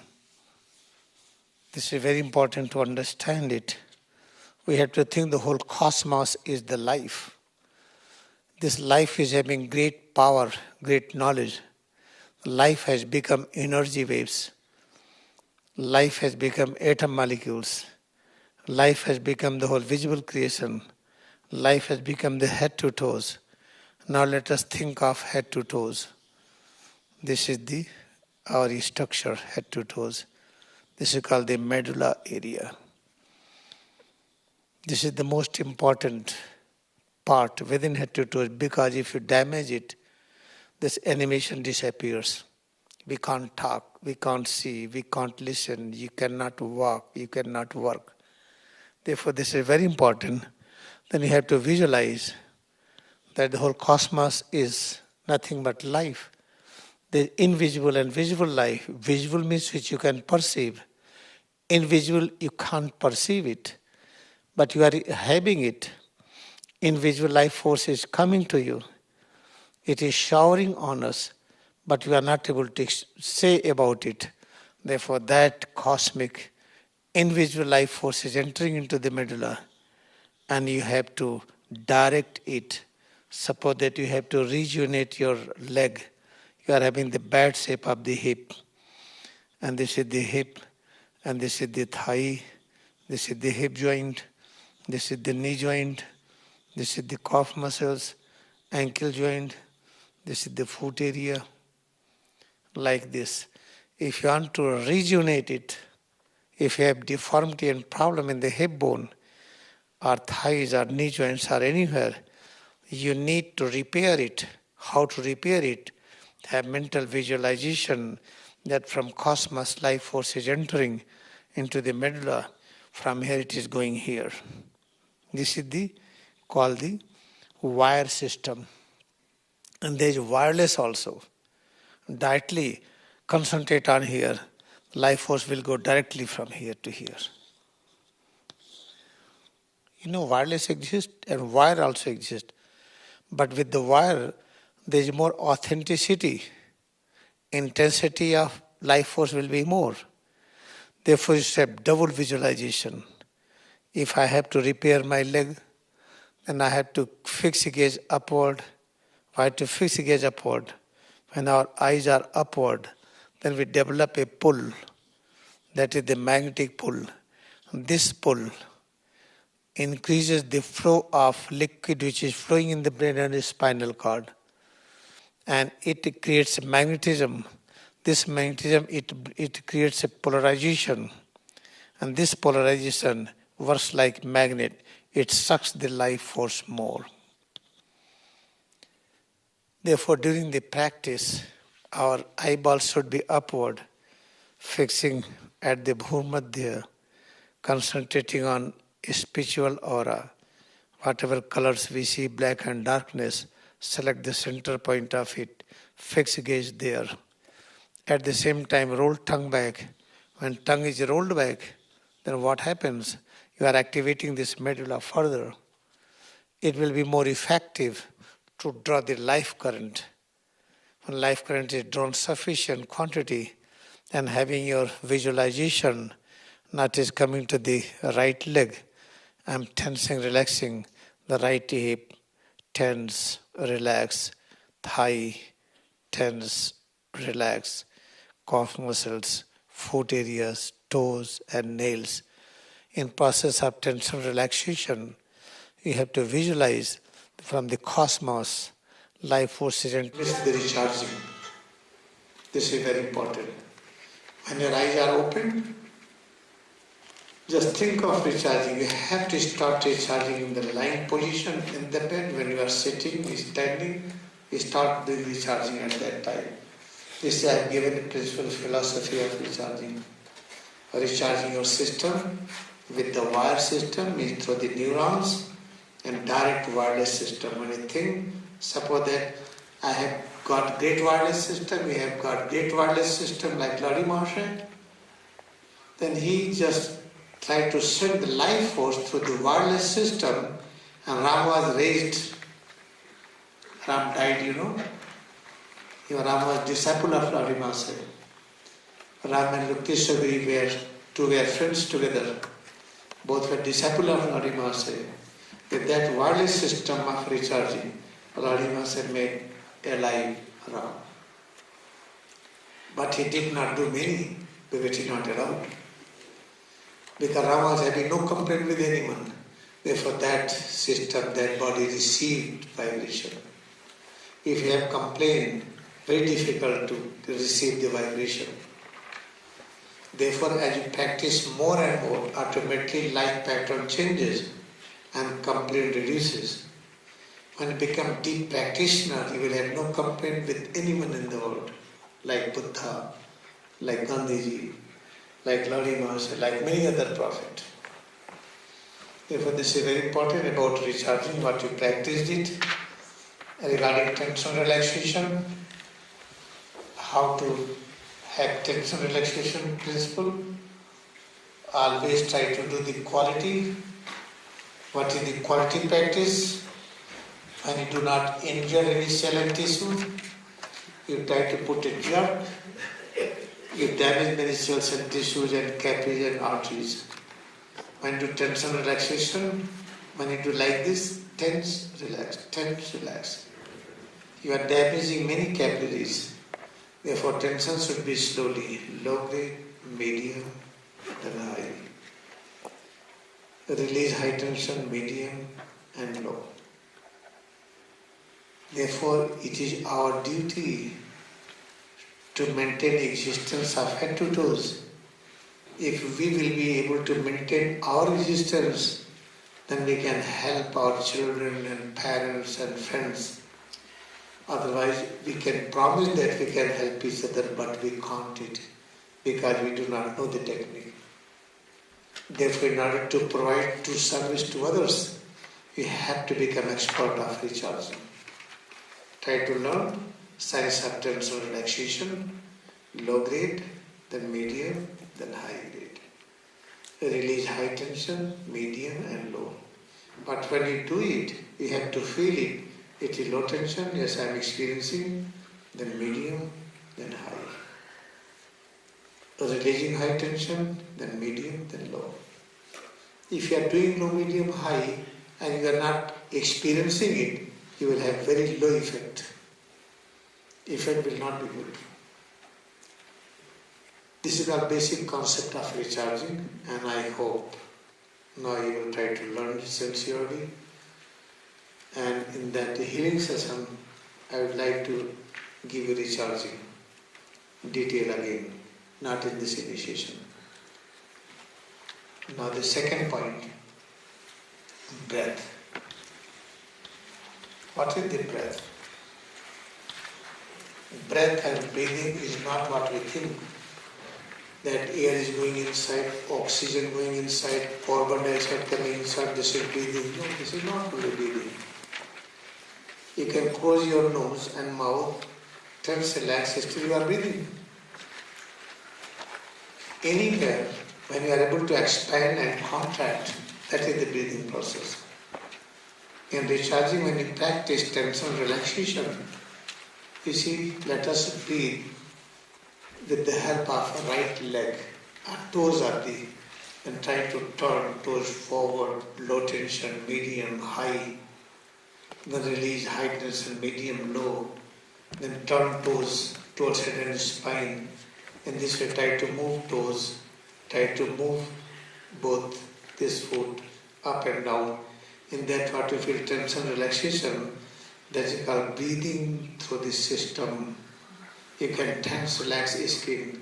This is very important to understand it. We have to think the whole cosmos is the life. This life is having great power, great knowledge. Life has become energy waves. Life has become atom molecules. Life has become the whole visible creation. Life has become the head to toes. Now let us think of head to toes. This is our structure, head to toes. This is called the medulla area. This is the most important part within head to toes, because if you damage it, this animation disappears. We can't talk, we can't see, we can't listen, you cannot walk, you cannot work. Therefore, this is very important. Then you have to visualize that the whole cosmos is nothing but life. The invisible and visible life. Visible means which you can perceive. Invisible, you can't perceive it, but you are having it. Invisible life force is coming to you. It is showering on us, but we are not able to say about it. Therefore, that cosmic, invisible life force is entering into the medulla, and you have to direct it. Suppose that you have to rejuvenate your leg. You are having the bad shape of the hip. And this is the hip, and this is the thigh, this is the hip joint, this is the knee joint, this is the calf muscles, ankle joint, this is the foot area, like this. If you want to rejuvenate it, if you have deformity and problem in the hip bone, or thighs or knee joints or anywhere, you need to repair it. How to repair it? Have mental visualization that from cosmos life force is entering into the medulla. From here it is going here. This is called the wire system. And there is wireless also. Directly concentrate on here. Life force will go directly from here to here. You know, wireless exists and wire also exists. But with the wire, there is more authenticity. Intensity of life force will be more. Therefore, you have double visualization. If I have to repair my leg, then I have to fix the gaze upward. If I have to fix the gaze upward, when our eyes are upward, then we develop a pull. That is the magnetic pull. This pull increases the flow of liquid which is flowing in the brain and the spinal cord. And it creates magnetism. This magnetism, it creates a polarization. And this polarization works like magnet. It sucks the life force more. Therefore, during the practice, our eyeballs should be upward, fixing at the Bhumadhya, concentrating on a spiritual aura. Whatever colors we see, black and darkness, select the center point of it, fix gaze there. At the same time, roll tongue back. When tongue is rolled back, then what happens? You are activating this medulla further. It will be more effective to draw the life current. When life current is drawn sufficient quantity, and having your visualization, not is coming to the right leg, I'm tensing, relaxing the right hip, tense, relax, thigh, tense, relax, calf muscles, foot areas, toes and nails. In process of tension relaxation, you have to visualize from the cosmos, life forces and the recharging. This is very important. When your eyes are open, just think of recharging. You have to start recharging in the lying position in the bed. When you are sitting, standing, you start doing recharging at that time. This I have given a principal philosophy of recharging. Recharging your system with the wire system means through the neurons and direct wireless system. When you think, suppose that I have got great wireless system, we have got great wireless system like Ladi Maharshai, then he just tried to send the life force through the wireless system, and Ram was raised. Ram died, Ram was disciple of Lord Master. Ram and Lukteswari were friends together. Both were disciple of Lord Master. With that wireless system of recharging, Lord Master made alive Ram. But he did not do many because he not allowed. Because Ram was having no complaint with anyone. Therefore that system, that body received vibration. If you have complained, very difficult to receive the vibration. Therefore, as you practice more and more, automatically life pattern changes and complaint reduces. When you become deep practitioner, you will have no complaint with anyone in the world, like Buddha, like Gandhiji, like Lord Master, like many other prophets. Therefore, this is very important about recharging, what you practiced it. Regarding tension relaxation, how to have tension relaxation principle. Always try to do the quality. What is the quality practice? When you do not injure any cell and tissue, you try to put a jerk, you damage many cells and tissues and capillaries and arteries. When you do tension relaxation, when you do like this, tense, relax. You are damaging many capillaries. Therefore, tension should be slowly, low grade, medium, then high. Release high tension, medium, and low. Therefore, it is our duty to maintain existence of head to toes. If we will be able to maintain our existence, then we can help our children and parents and friends. Otherwise, we can promise that we can help each other, but we can't it because we do not know the technique. Therefore, in order to provide true service to others, we have to become expert of recharging. Try to learn science of tension relaxation, low grade, then medium, then high grade. Release high tension, medium and low. But when you do it, you have to feel it. It is low tension, yes, I am experiencing, then medium, then high. Releasing high tension, then medium, then low. If you are doing low, medium, high, and you are not experiencing it, you will have very low effect. Effect will not be good. This is our basic concept of recharging, and I hope now you will try to learn it sincerely. And in that healing session, I would like to give you recharging detail again, not in this initiation. Now the second point, breath. What is the breath? Breath and breathing is not what we think. That air is going inside, oxygen going inside, carbon dioxide coming inside, this is breathing. No, this is not really breathing. You can close your nose and mouth, tense, relax, still you are breathing. Anywhere, when you are able to expand and contract, that is the breathing process. In recharging, when you practice tension relaxation, you see, let us breathe with the help of a right leg. Our toes are the, and try to turn toes forward, low tension, medium, high. Then release high tension, medium, low. Then turn toes towards head and spine. In this way, try to move toes. Try to move both this foot up and down. In that, what you feel tension, relaxation, that is called breathing through the system. You can tense, relax skin,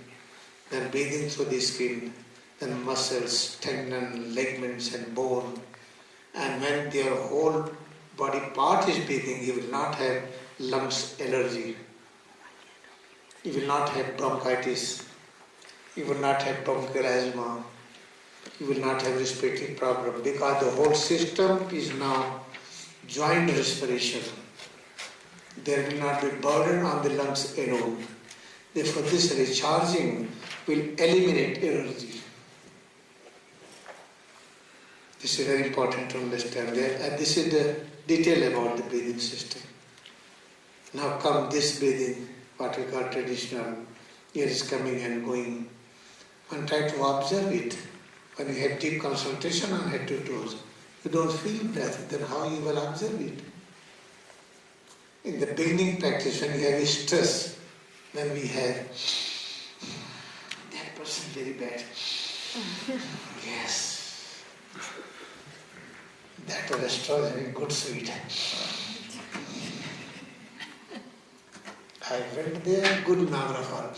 then breathing through the skin, then muscles, tendon, ligaments and bone. And when their whole body part is breathing, you will not have lungs allergy. You will not have bronchitis. You will not have bronchial asthma. You will not have respiratory problem because the whole system is now joint respiration. There will not be burden on the lungs alone. Therefore, this recharging will eliminate energy. This is very important to understand. This is the detail about the breathing system. Now come this breathing, what we call traditional, air is coming and going. And try to observe it. When you have deep concentration on head to toes, you don't feel breath, then how you will observe it? In the beginning practice, when you have stress, when we have that person very bad. Yes. That restaurant is very good sweet. I went there, good Nagrafal.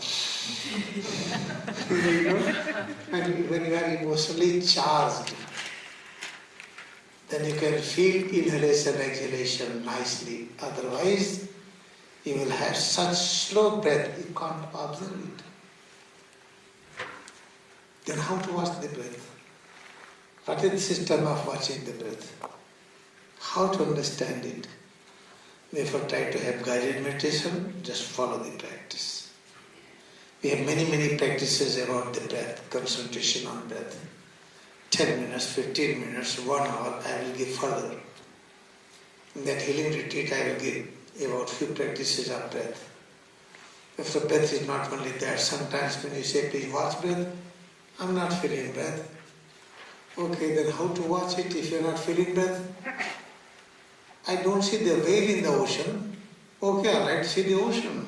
You know, when you are emotionally charged, then you can feel inhalation, exhalation nicely. Otherwise, you will have such slow breath, you can't observe it. Then how to watch the breath? What is the system of watching the breath? How to understand it? Therefore, try to have guided meditation, just follow the practice. We have many practices about the breath, concentration on breath. 10 minutes, 15 minutes, 1 hour, I will give further. In that healing retreat, I will give about few practices of breath. If the breath is not only there, sometimes when you say, please watch breath, I'm not feeling breath. Okay, then how to watch it if you're not feeling breath? I don't see the wave in the ocean. Okay, all right, see the ocean.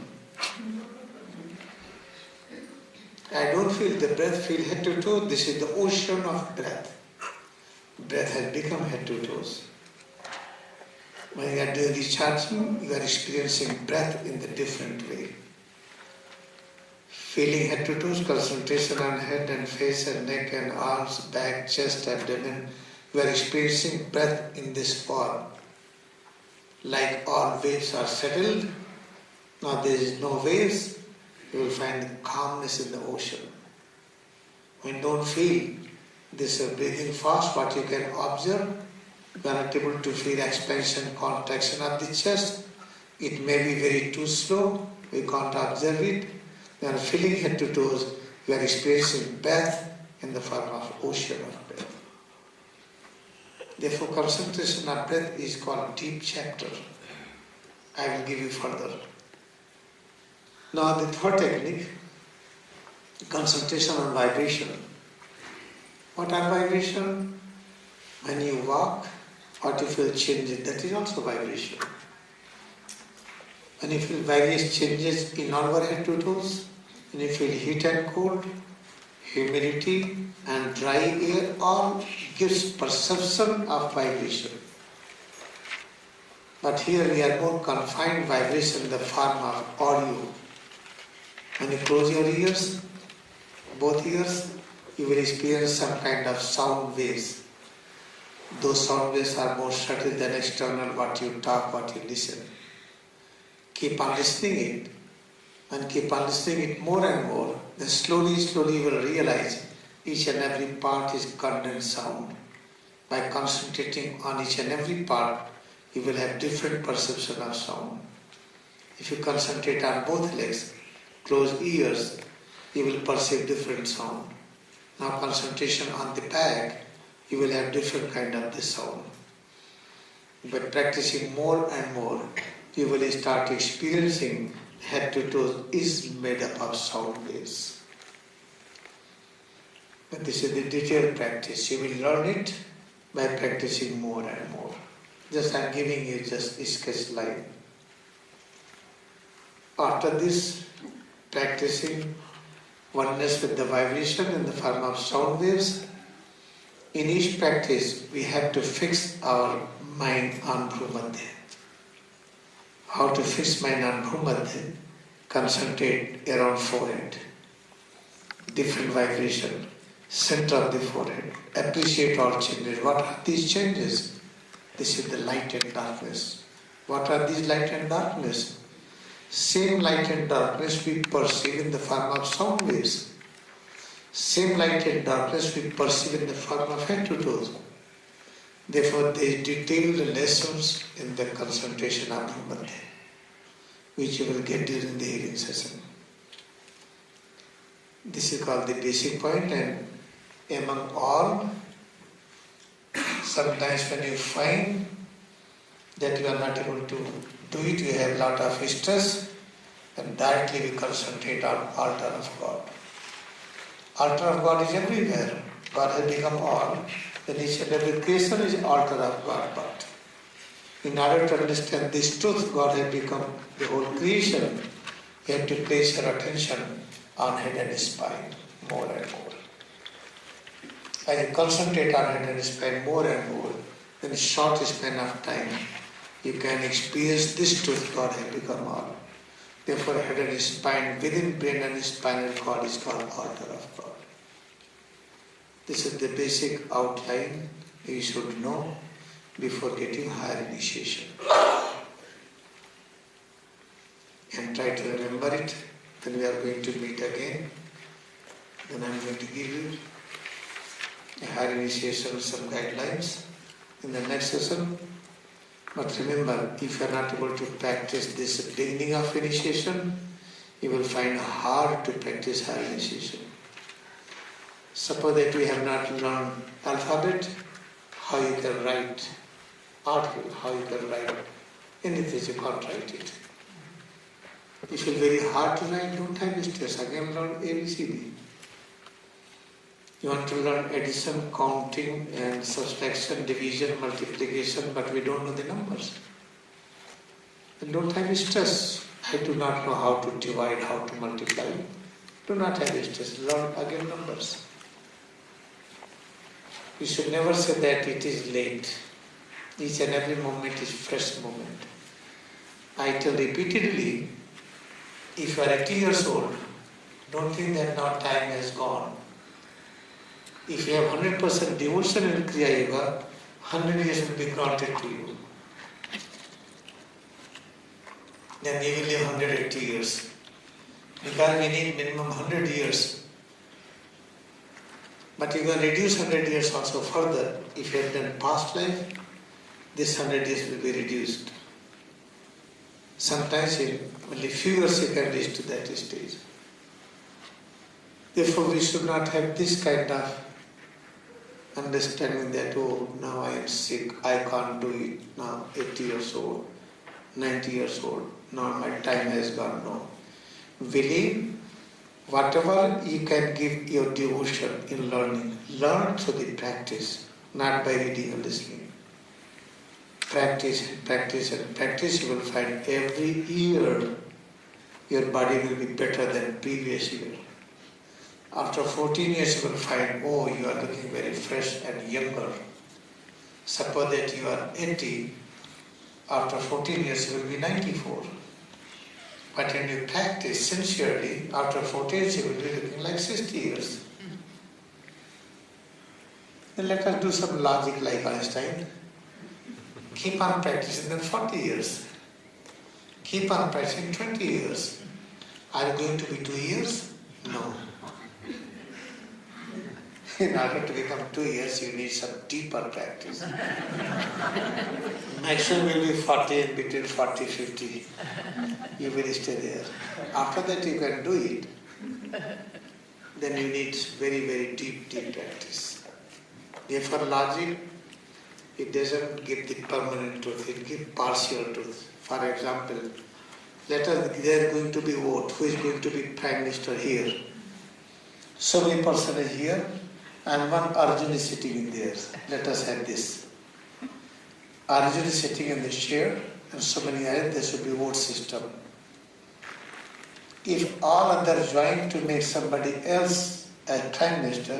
I don't feel the breath, feel head to toe. This is the ocean of breath. Breath has become head to toes. When you are doing recharging, you are experiencing breath in the different way. Feeling head to toes, concentration on head and face and neck and arms, back, chest, abdomen. You are experiencing breath in this form. Like all waves are settled, now there is no waves, you will find calmness in the ocean. When you don't feel this breathing fast, what you can observe, you are not able to feel expansion, contraction of the chest. It may be very too slow, we can't observe it. You are feeling head to toes, you are experiencing breath in the form of ocean of breath. Therefore, concentration of breath is called deep chapter. I will give you further. Now the third technique, concentration on vibration. What are vibration? When you walk, what you feel changes, that is also vibration. When you feel various changes in all over head to toes, when you feel heat and cold, humidity and dry air, all gives perception of vibration. But here we are more confined vibration in the form of audio. When you close your ears, both ears, you will experience some kind of sound waves. Those sound waves are more subtle than external, what you talk, what you listen. Keep on listening it, and keep on listening it more and more. Then slowly you will realize each and every part is condensed sound. By concentrating on each and every part, you will have different perception of sound. If you concentrate on both legs, close ears, you will perceive different sound. Now concentration on the back, you will have different kind of this sound. But practicing more and more, you will start experiencing head to toes is made up of sound waves. But this is the detailed practice. You will learn it by practicing more and more. Just I am giving you just a sketch line. After this, practicing oneness with the vibration in the form of sound waves, in each practice we have to fix our mind on Bhumadhya. How to fix mind on Bhumadhya? Concentrate around forehead. Different vibration. Center of the forehead. Appreciate all changes. What are these changes? This is the light and darkness. What are these light and darkness? Same light and darkness we perceive in the form of sound waves. Same light and darkness we perceive in the form of head to toes. Therefore, they detailed lessons in the concentration of Bhumadhya, which you will get during the healing session. This is called the basic point, and among all, Sometimes when you find that you are not able to do it, you have a lot of stress, and directly we concentrate on altar of God. Altar of God is everywhere. God has become all. Then each and every creation is altar of God. But in order to understand this truth, God has become the whole creation. You have to place your attention on head and spine more and more. As you concentrate on head and spine more and more, in a short span of time, you can experience this truth, God has become all. Therefore, head and spine, within brain and spinal cord is called altar of God. This is the basic outline you should know before getting higher initiation. And try to remember it. Then we are going to meet again. Then I am going to give you a higher initiation, some guidelines in the next session. But remember, if you are not able to practice this beginning of initiation, you will find hard to practice higher initiation. Suppose that we have not learned alphabet, how you can write article, how you can write anything, you can't write it. If it's very hard to write, don't have stress. Again learn ABCD. You want to learn addition, counting and subtraction, division, multiplication, but we don't know the numbers. And don't have stress. I do not know how to divide, how to multiply. Do not have stress. Learn again numbers. You should never say that it is late. Each and every moment is fresh moment. I tell repeatedly, if you are 80 years old, don't think that now time has gone. If you have 100% devotion in Kriyayoga, 100 years will be granted to you. Then you will live 180 years. Because we need minimum 100 years. But you can reduce 100 years also further. If you have done past life, this 100 years will be reduced. Sometimes in only few years you can reach to that stage. Therefore we should not have this kind of understanding that, oh, now I am sick, I can't do it, now 80 years old, 90 years old, now my time has gone. No. Believe whatever you can give your devotion in learning, learn through the practice, not by reading or listening. Practice and practice and practice, you will find every year your body will be better than previous year. After 14 years you will find, oh, you are looking very fresh and younger. Suppose that you are 80, after 14 years you will be 94. But when you practice sincerely, after 14 years you will be looking like 60 years. Then let us do some logic like Einstein. Keep on practicing then 40 years. Keep on practicing 20 years. Are you going to be 2 years? No. In order to become 2 years, you need some deeper practice. Maximum will be 40, and between 40 50. You will stay there. After that you can do it. Then you need very, very deep practice. Therefore logic, it doesn't give the permanent truth, it gives partial truth. For example, there is going to be vote. Who is going to be Prime Minister here? So many persons are here, and one Arjun is sitting in there. Let us have this. Arjun is sitting in the chair, and so many others, there should be vote system. If all others join to make somebody else as Prime Minister,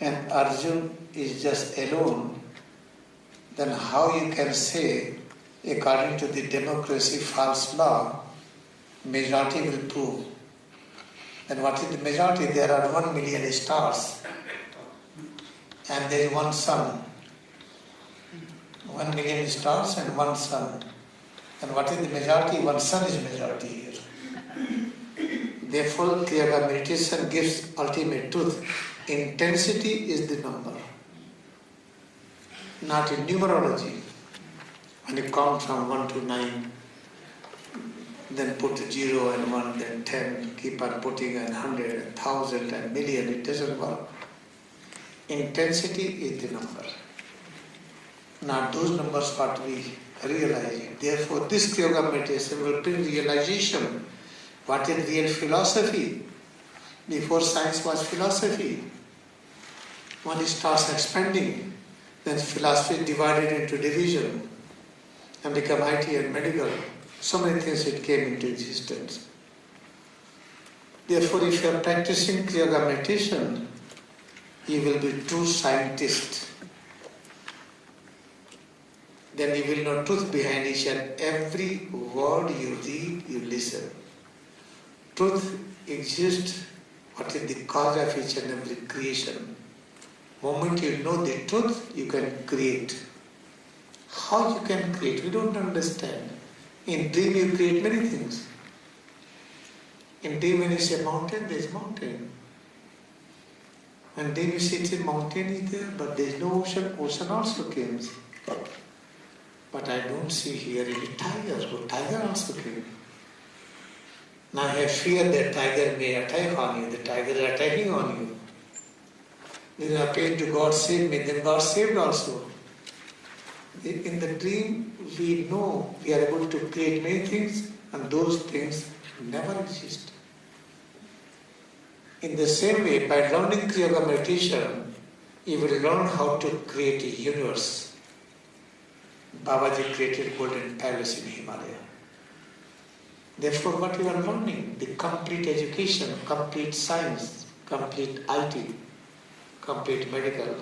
and Arjun is just alone, then how you can say, according to the democracy false law, majority will prove? Then what is the majority? There are 1 million stars and there is one sun. 1 million stars and one sun. And what is the majority? One sun is majority here. Therefore, Kriyayoga meditation gives ultimate truth. Intensity is the number, not in numerology. When you count from 1 to 9, then put 0 and 1, then 10, keep on putting 100 and 1,000 and million, it doesn't work. Intensity is the number. not those numbers what we realize. Therefore, this Kriyayoga meditation will bring realization. What is real philosophy? Before science was philosophy. When it starts expanding, then philosophy is divided into division and become IT and medical. So many things it came into existence. Therefore, if you are practicing Kriyayoga meditation, you will be true scientist. Then you will know truth behind each and every word you read, you listen. Truth exists. What is the cause of each and every creation? Moment you know the truth, you can create. How you can create? We don't understand. In dream you create many things. In dream when you say mountain, there is mountain. And then you see it's a mountain is there, but there is no ocean. Ocean also came. But I don't see here any tiger. So tiger also came. Now I have fear that tiger may attack on you. The tiger is attacking on you. Then I pray to God save me. Then God saved also. In the dream, we know we are able to create many things, and those things never exist. In the same way, by learning Kriyayoga meditation, you will learn how to create a universe. Babaji created Golden Palace in Himalaya. Therefore, what you are learning, the complete education, complete science, complete IT, complete medical.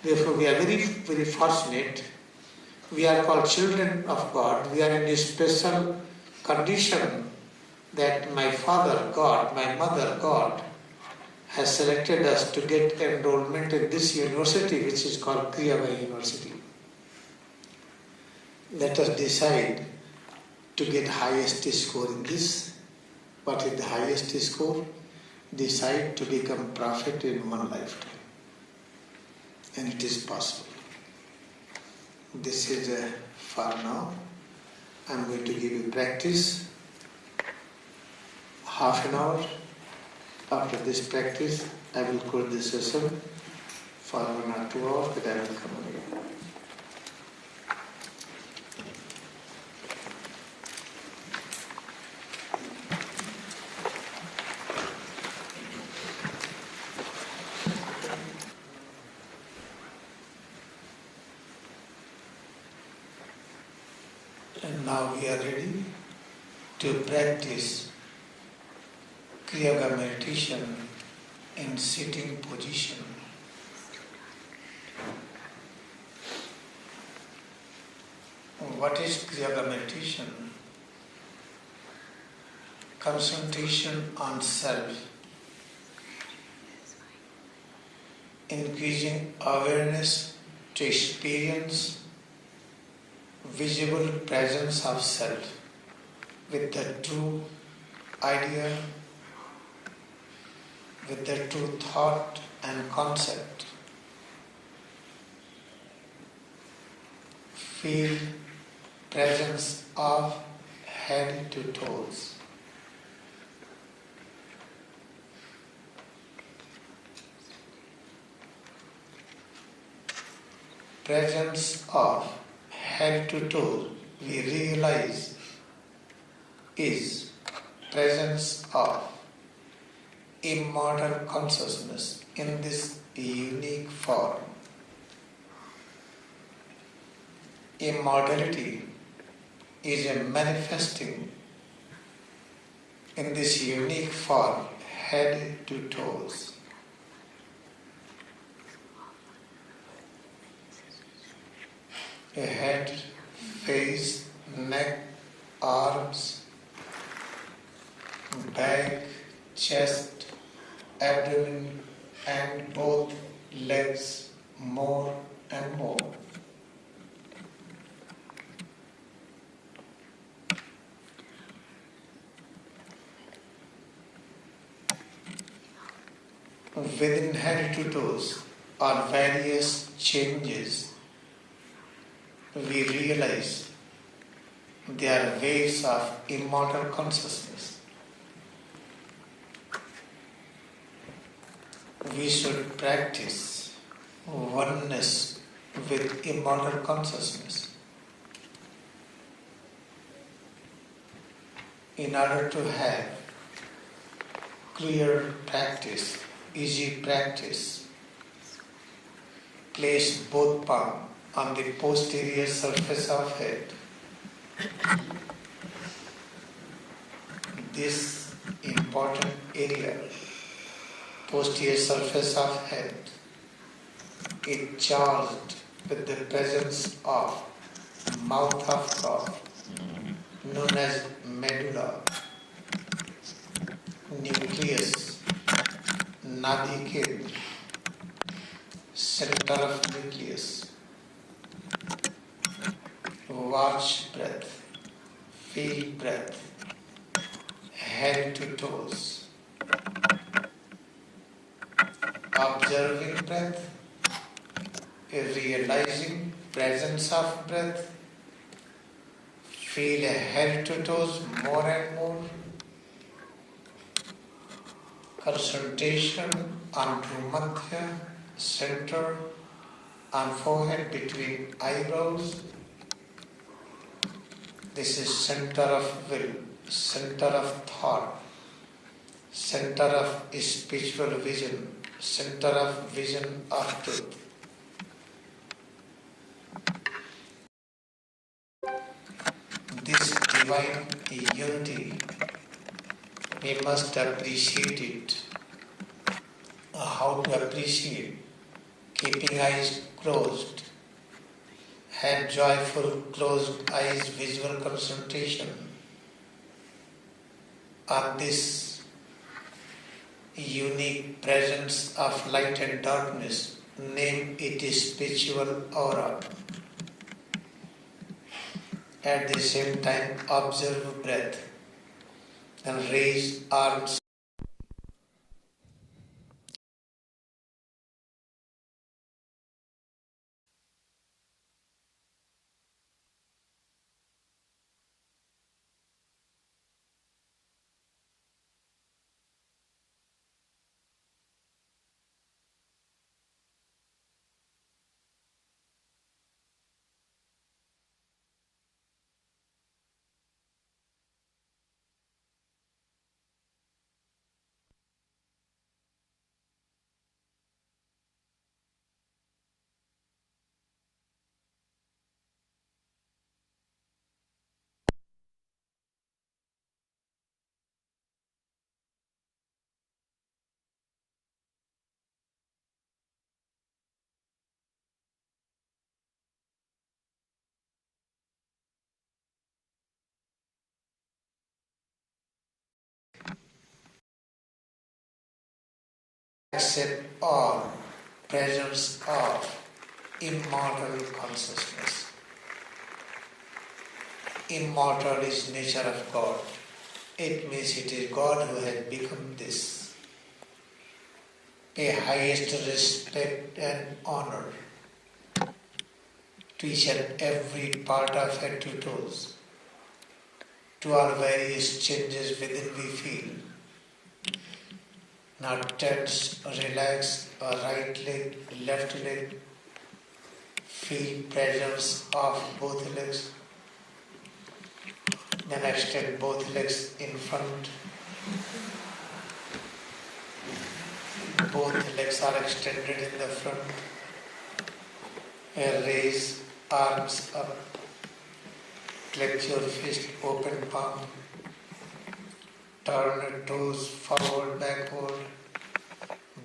Therefore, we are very, very fortunate. We are called children of God. We are in a special condition that my father, God, my mother, God, has selected us to get enrollment in this university, which is called Kriyayoga University. Let us decide to get highest score in this. What is the highest score? Decide to become prophet in one lifetime. And it is possible. This is for now. I am going to give you practice. Half an hour. After this practice, I will close this session for 1 or 2 hours, but I will come again. And now we are ready to practice Kriyayoga meditation in sitting position. What is Kriyayoga meditation? Concentration on self, increasing awareness to experience visible presence of self with the true idea, with the true thought and concept. Feel presence of head to toes. Presence of head to toe, we realize, is presence of immortal consciousness in this unique form. Immortality is a manifesting in this unique form, head to toes. A head, face, neck, arms, back, chest, abdomen, and both legs more and more. Within head to toes are various changes. We realize they are waves of immortal consciousness. We should practice oneness with immortal consciousness. In order to have clear practice, easy practice, place both palms on the posterior surface of head. This important area, posterior surface of head, is charged with the presence of mouth of God, known as medulla, nucleus, nadi kendra, center of nucleus. Watch breath, feel breath, head to toes. Observing breath, realizing presence of breath, feel head to toes more and more. Concentration on Bhumadhya, center, on forehead between eyebrows. This is center of will, center of thought, center of spiritual vision, center of vision of truth. This divine unity, we must appreciate it. How to appreciate? Keeping eyes closed, have joyful closed eyes visual concentration on this unique presence of light and darkness. Name it spiritual aura. At the same time, observe breath and raise arms. Accept all presence of immortal consciousness. Immortal is nature of God. It means it is God who has become this. Pay highest respect and honor to each and every part of head to toes, to our various changes within we feel. Now tense, relax, right leg, left leg. Feel presence of both legs. Then extend both legs in front. Both legs are extended in the front. And raise arms up. Clench your fist, open palm. Turn toes forward, backward.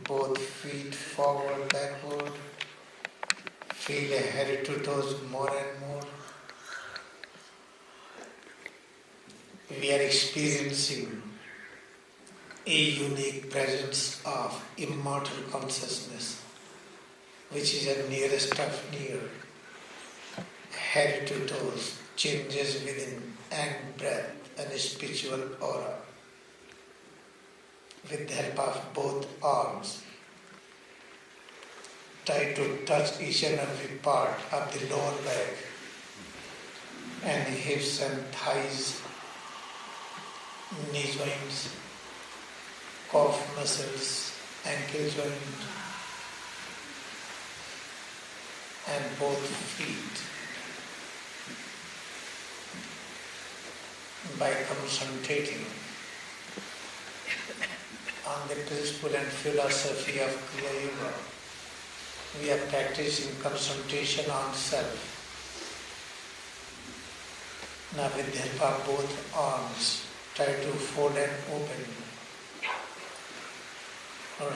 Both feet forward, backward. Feel head to toes more and more. We are experiencing a unique presence of immortal consciousness, which is the nearest of near. Head to toes, changes within, and breath and spiritual aura. With the help of both arms, try to touch each and every part of the lower back and the hips and thighs, knee joints, calf muscles, ankle joint. and both feet by concentrating on the principle and philosophy of Kriyayoga. We are practicing concentration on self. Now with the help of both arms, try to fold and open.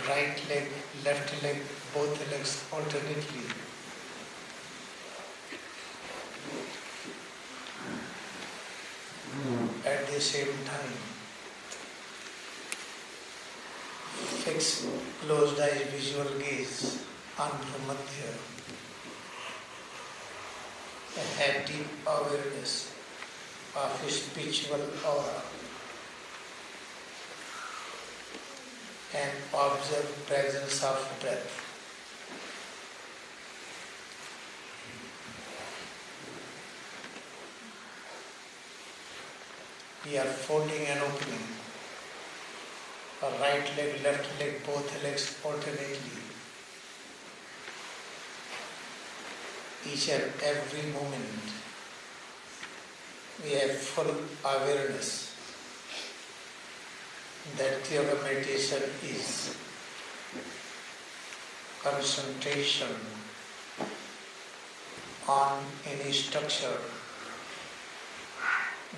Right leg, left leg, both legs alternately. At the same time, fix closed eyes visual gaze on Bhumadhya. Have deep awareness of a spiritual aura and observe presence of breath. We are folding and opening. Right leg, left leg, both legs alternately. Each and every moment we have full awareness that yoga meditation is concentration on any structure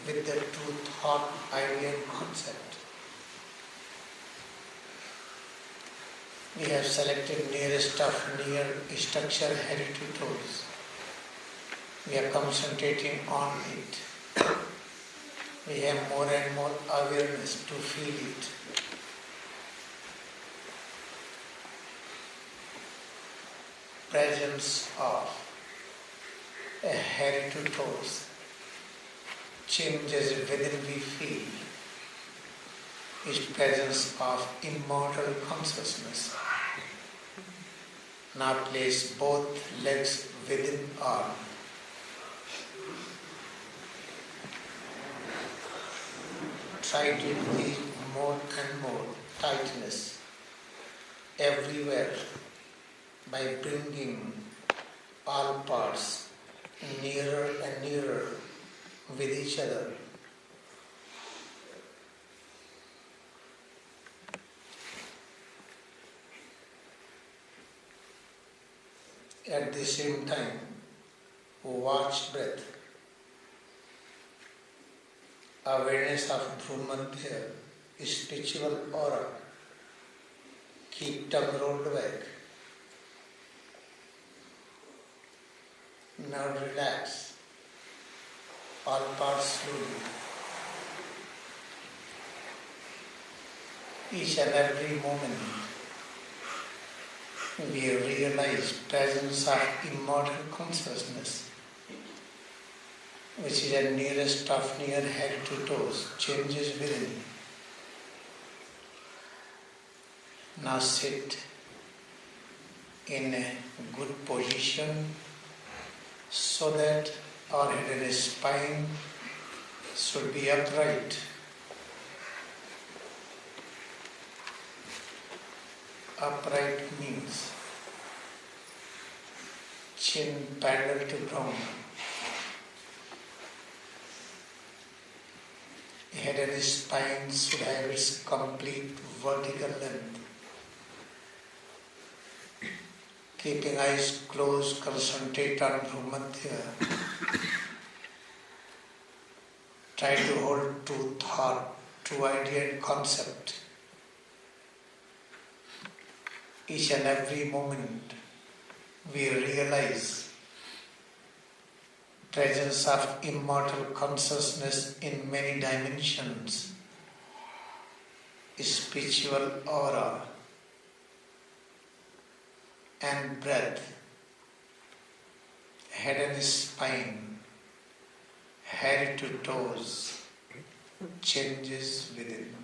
with the true thought, idea and concept. We have selected nearest of near structure head to toes. We are concentrating on it. We have more and more awareness to feel it. Presence of a head to toes. Changes within we feel is presence of immortal consciousness. Now place both legs within arm. Try to feel more and more tightness everywhere by bringing all parts nearer and nearer with each other. At the same time, watch breath. Awareness of Bhumadhya, spiritual aura. Keep tongue rolled back. Now relax. All parts slowly. Each and every moment we realize presence of immortal consciousness, which is the nearest of near head to toes, changes within. Now sit in a good position so that our head and spine should be upright. Upright means chin parallel to ground. Head and spine should have its complete vertical length. Keeping eyes closed, concentrate on Bhumadhya. Try to hold true thought, true idea and concept. Each and every moment we realize presence of immortal consciousness in many dimensions, spiritual aura and breath, head and spine, head to toes, changes within.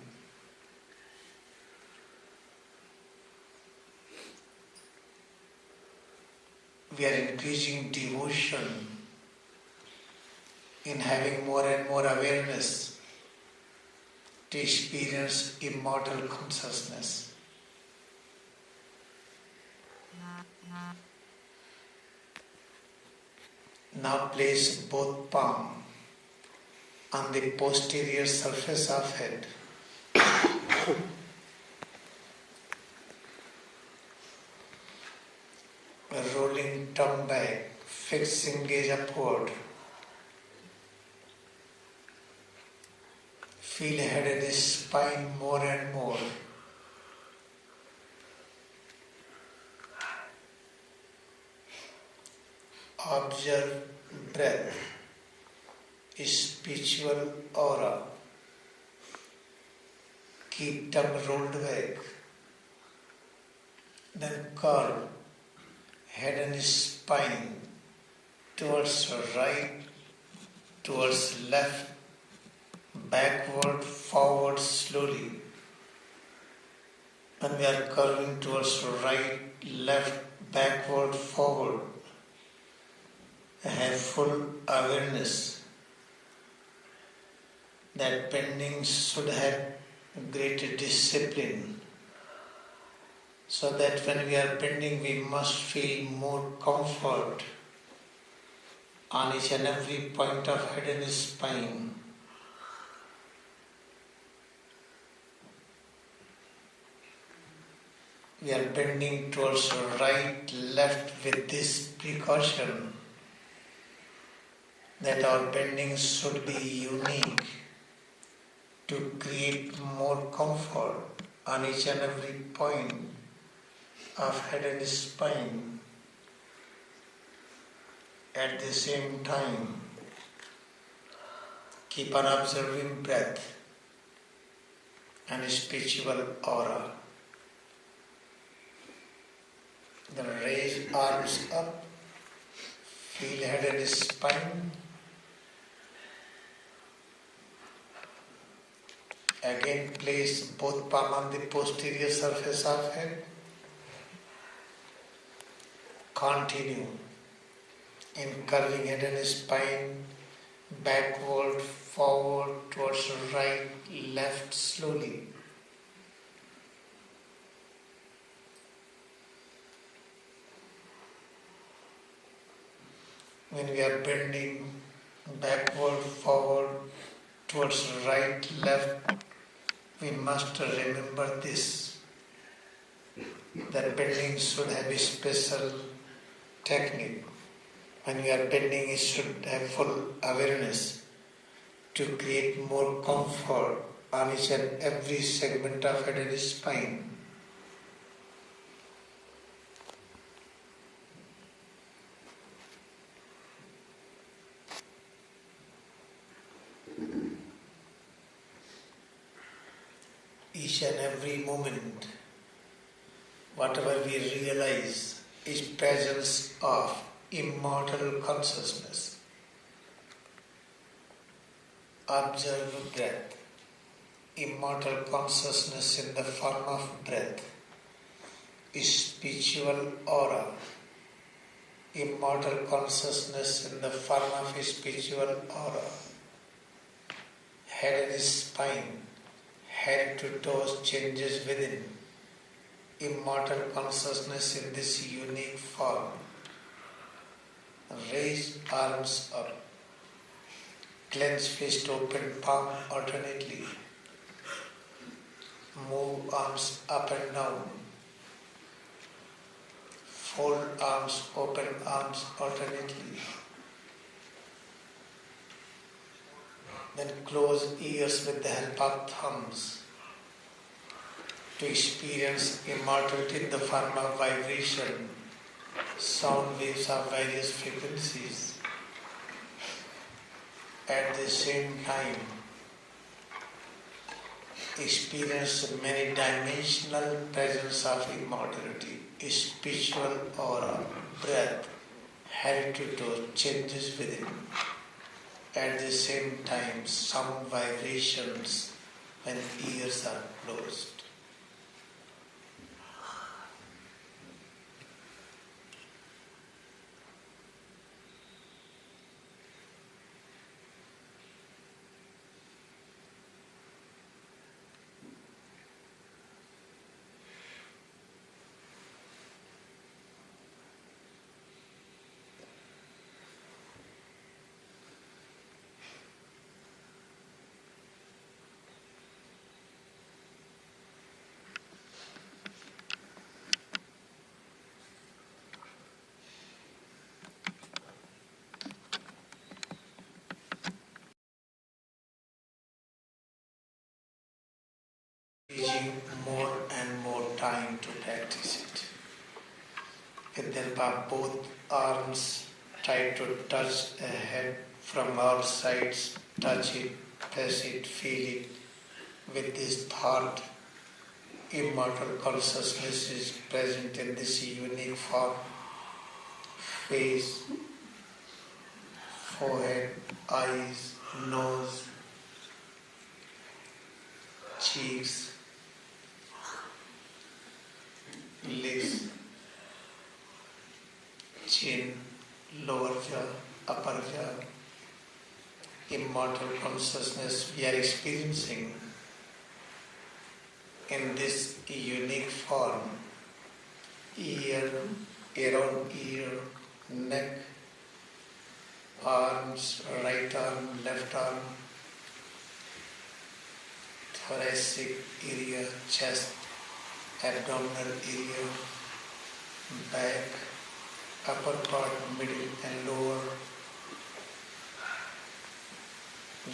We are increasing devotion in having more and more awareness to experience immortal consciousness. Now place both palms on the posterior surface of head. Rolling tongue back, fixing gaze upward. Feel head and spine more and more. Observe breath, spiritual aura. Keep tongue rolled back. Then curve head and spine towards right, towards left, backward, forward slowly. When we are curving towards right, left, backward, forward, have full awareness that bending should have greater discipline, so that when we are bending we must feel more comfort on each and every point of head and spine. We are bending towards right, left with this precaution that our bending should be unique to create more comfort on each and every point of head and spine. At the same time, keep on observing breath and spiritual aura. Then raise arms up, feel head and spine. Again place both palms on the posterior surface of head. Continue in curving head and spine, backward, forward, towards right, left, slowly. When we are bending backward, forward, towards right, left, we must remember this, that bending should have a special technique. When we are bending, it should have full awareness to create more comfort on each and every segment of head and spine. Each and every moment, whatever we realize is presence of immortal consciousness. Observe breath, immortal consciousness in the form of breath, spiritual aura, immortal consciousness in the form of spiritual aura, head and spine, head to toes changes within, immortal consciousness in this unique form. Raise arms up, clench fist, open palm alternately, move arms up and down, fold arms, open arms alternately. Then close ears with the help of thumbs to experience immortality in the form of vibration, sound waves of various frequencies. At the same time, experience many dimensional presence of immortality, spiritual aura, breath, head to toe changes within. At the same time, sound vibrations when ears are closed. Our both arms try to touch the head from all sides. Touch it, press it, feel it. With this thought, immortal consciousness is present in this unique form. Face, forehead, eyes, nose, cheeks, lips, chin, lower jaw, upper jaw. Immortal consciousness we are experiencing in this unique form. Ear, around ear, neck, arms, right arm, left arm, thoracic area, chest, abdominal area, back, upper part, middle and lower.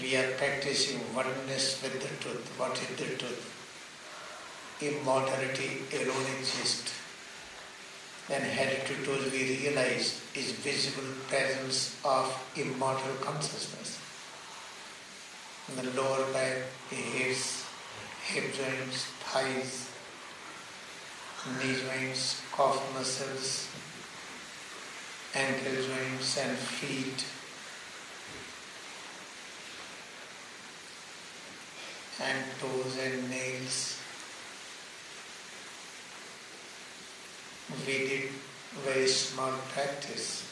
We are practicing oneness with the truth. What is the truth? Immortality alone exists. Then head to toes we realize is visible presence of immortal consciousness. In the lower back, hips, hip joints, thighs, knee joints, calf muscles, ankle joints and feet, and toes and nails. We did very small practice.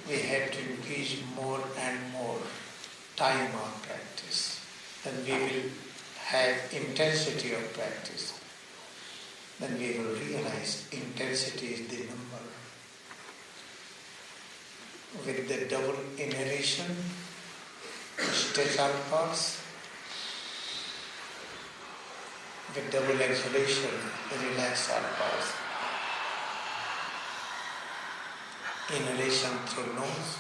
We had to engage more and more time on practice. Then we will have intensity of practice. Then we will realize intensity is the number. With the double inhalation, stretch our parts. With double exhalation, relax our parts. Inhalation through nose,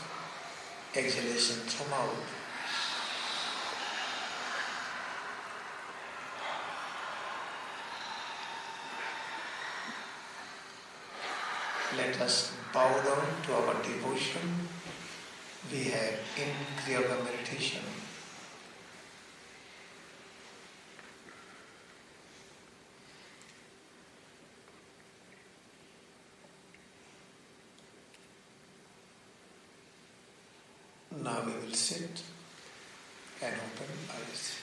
exhalation through mouth. Let us bow down to our devotion we have in Kriyayoga meditation. Now we will sit and open eyes.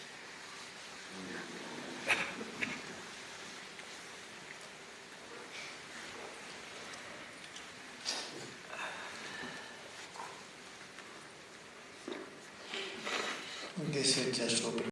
This is just open.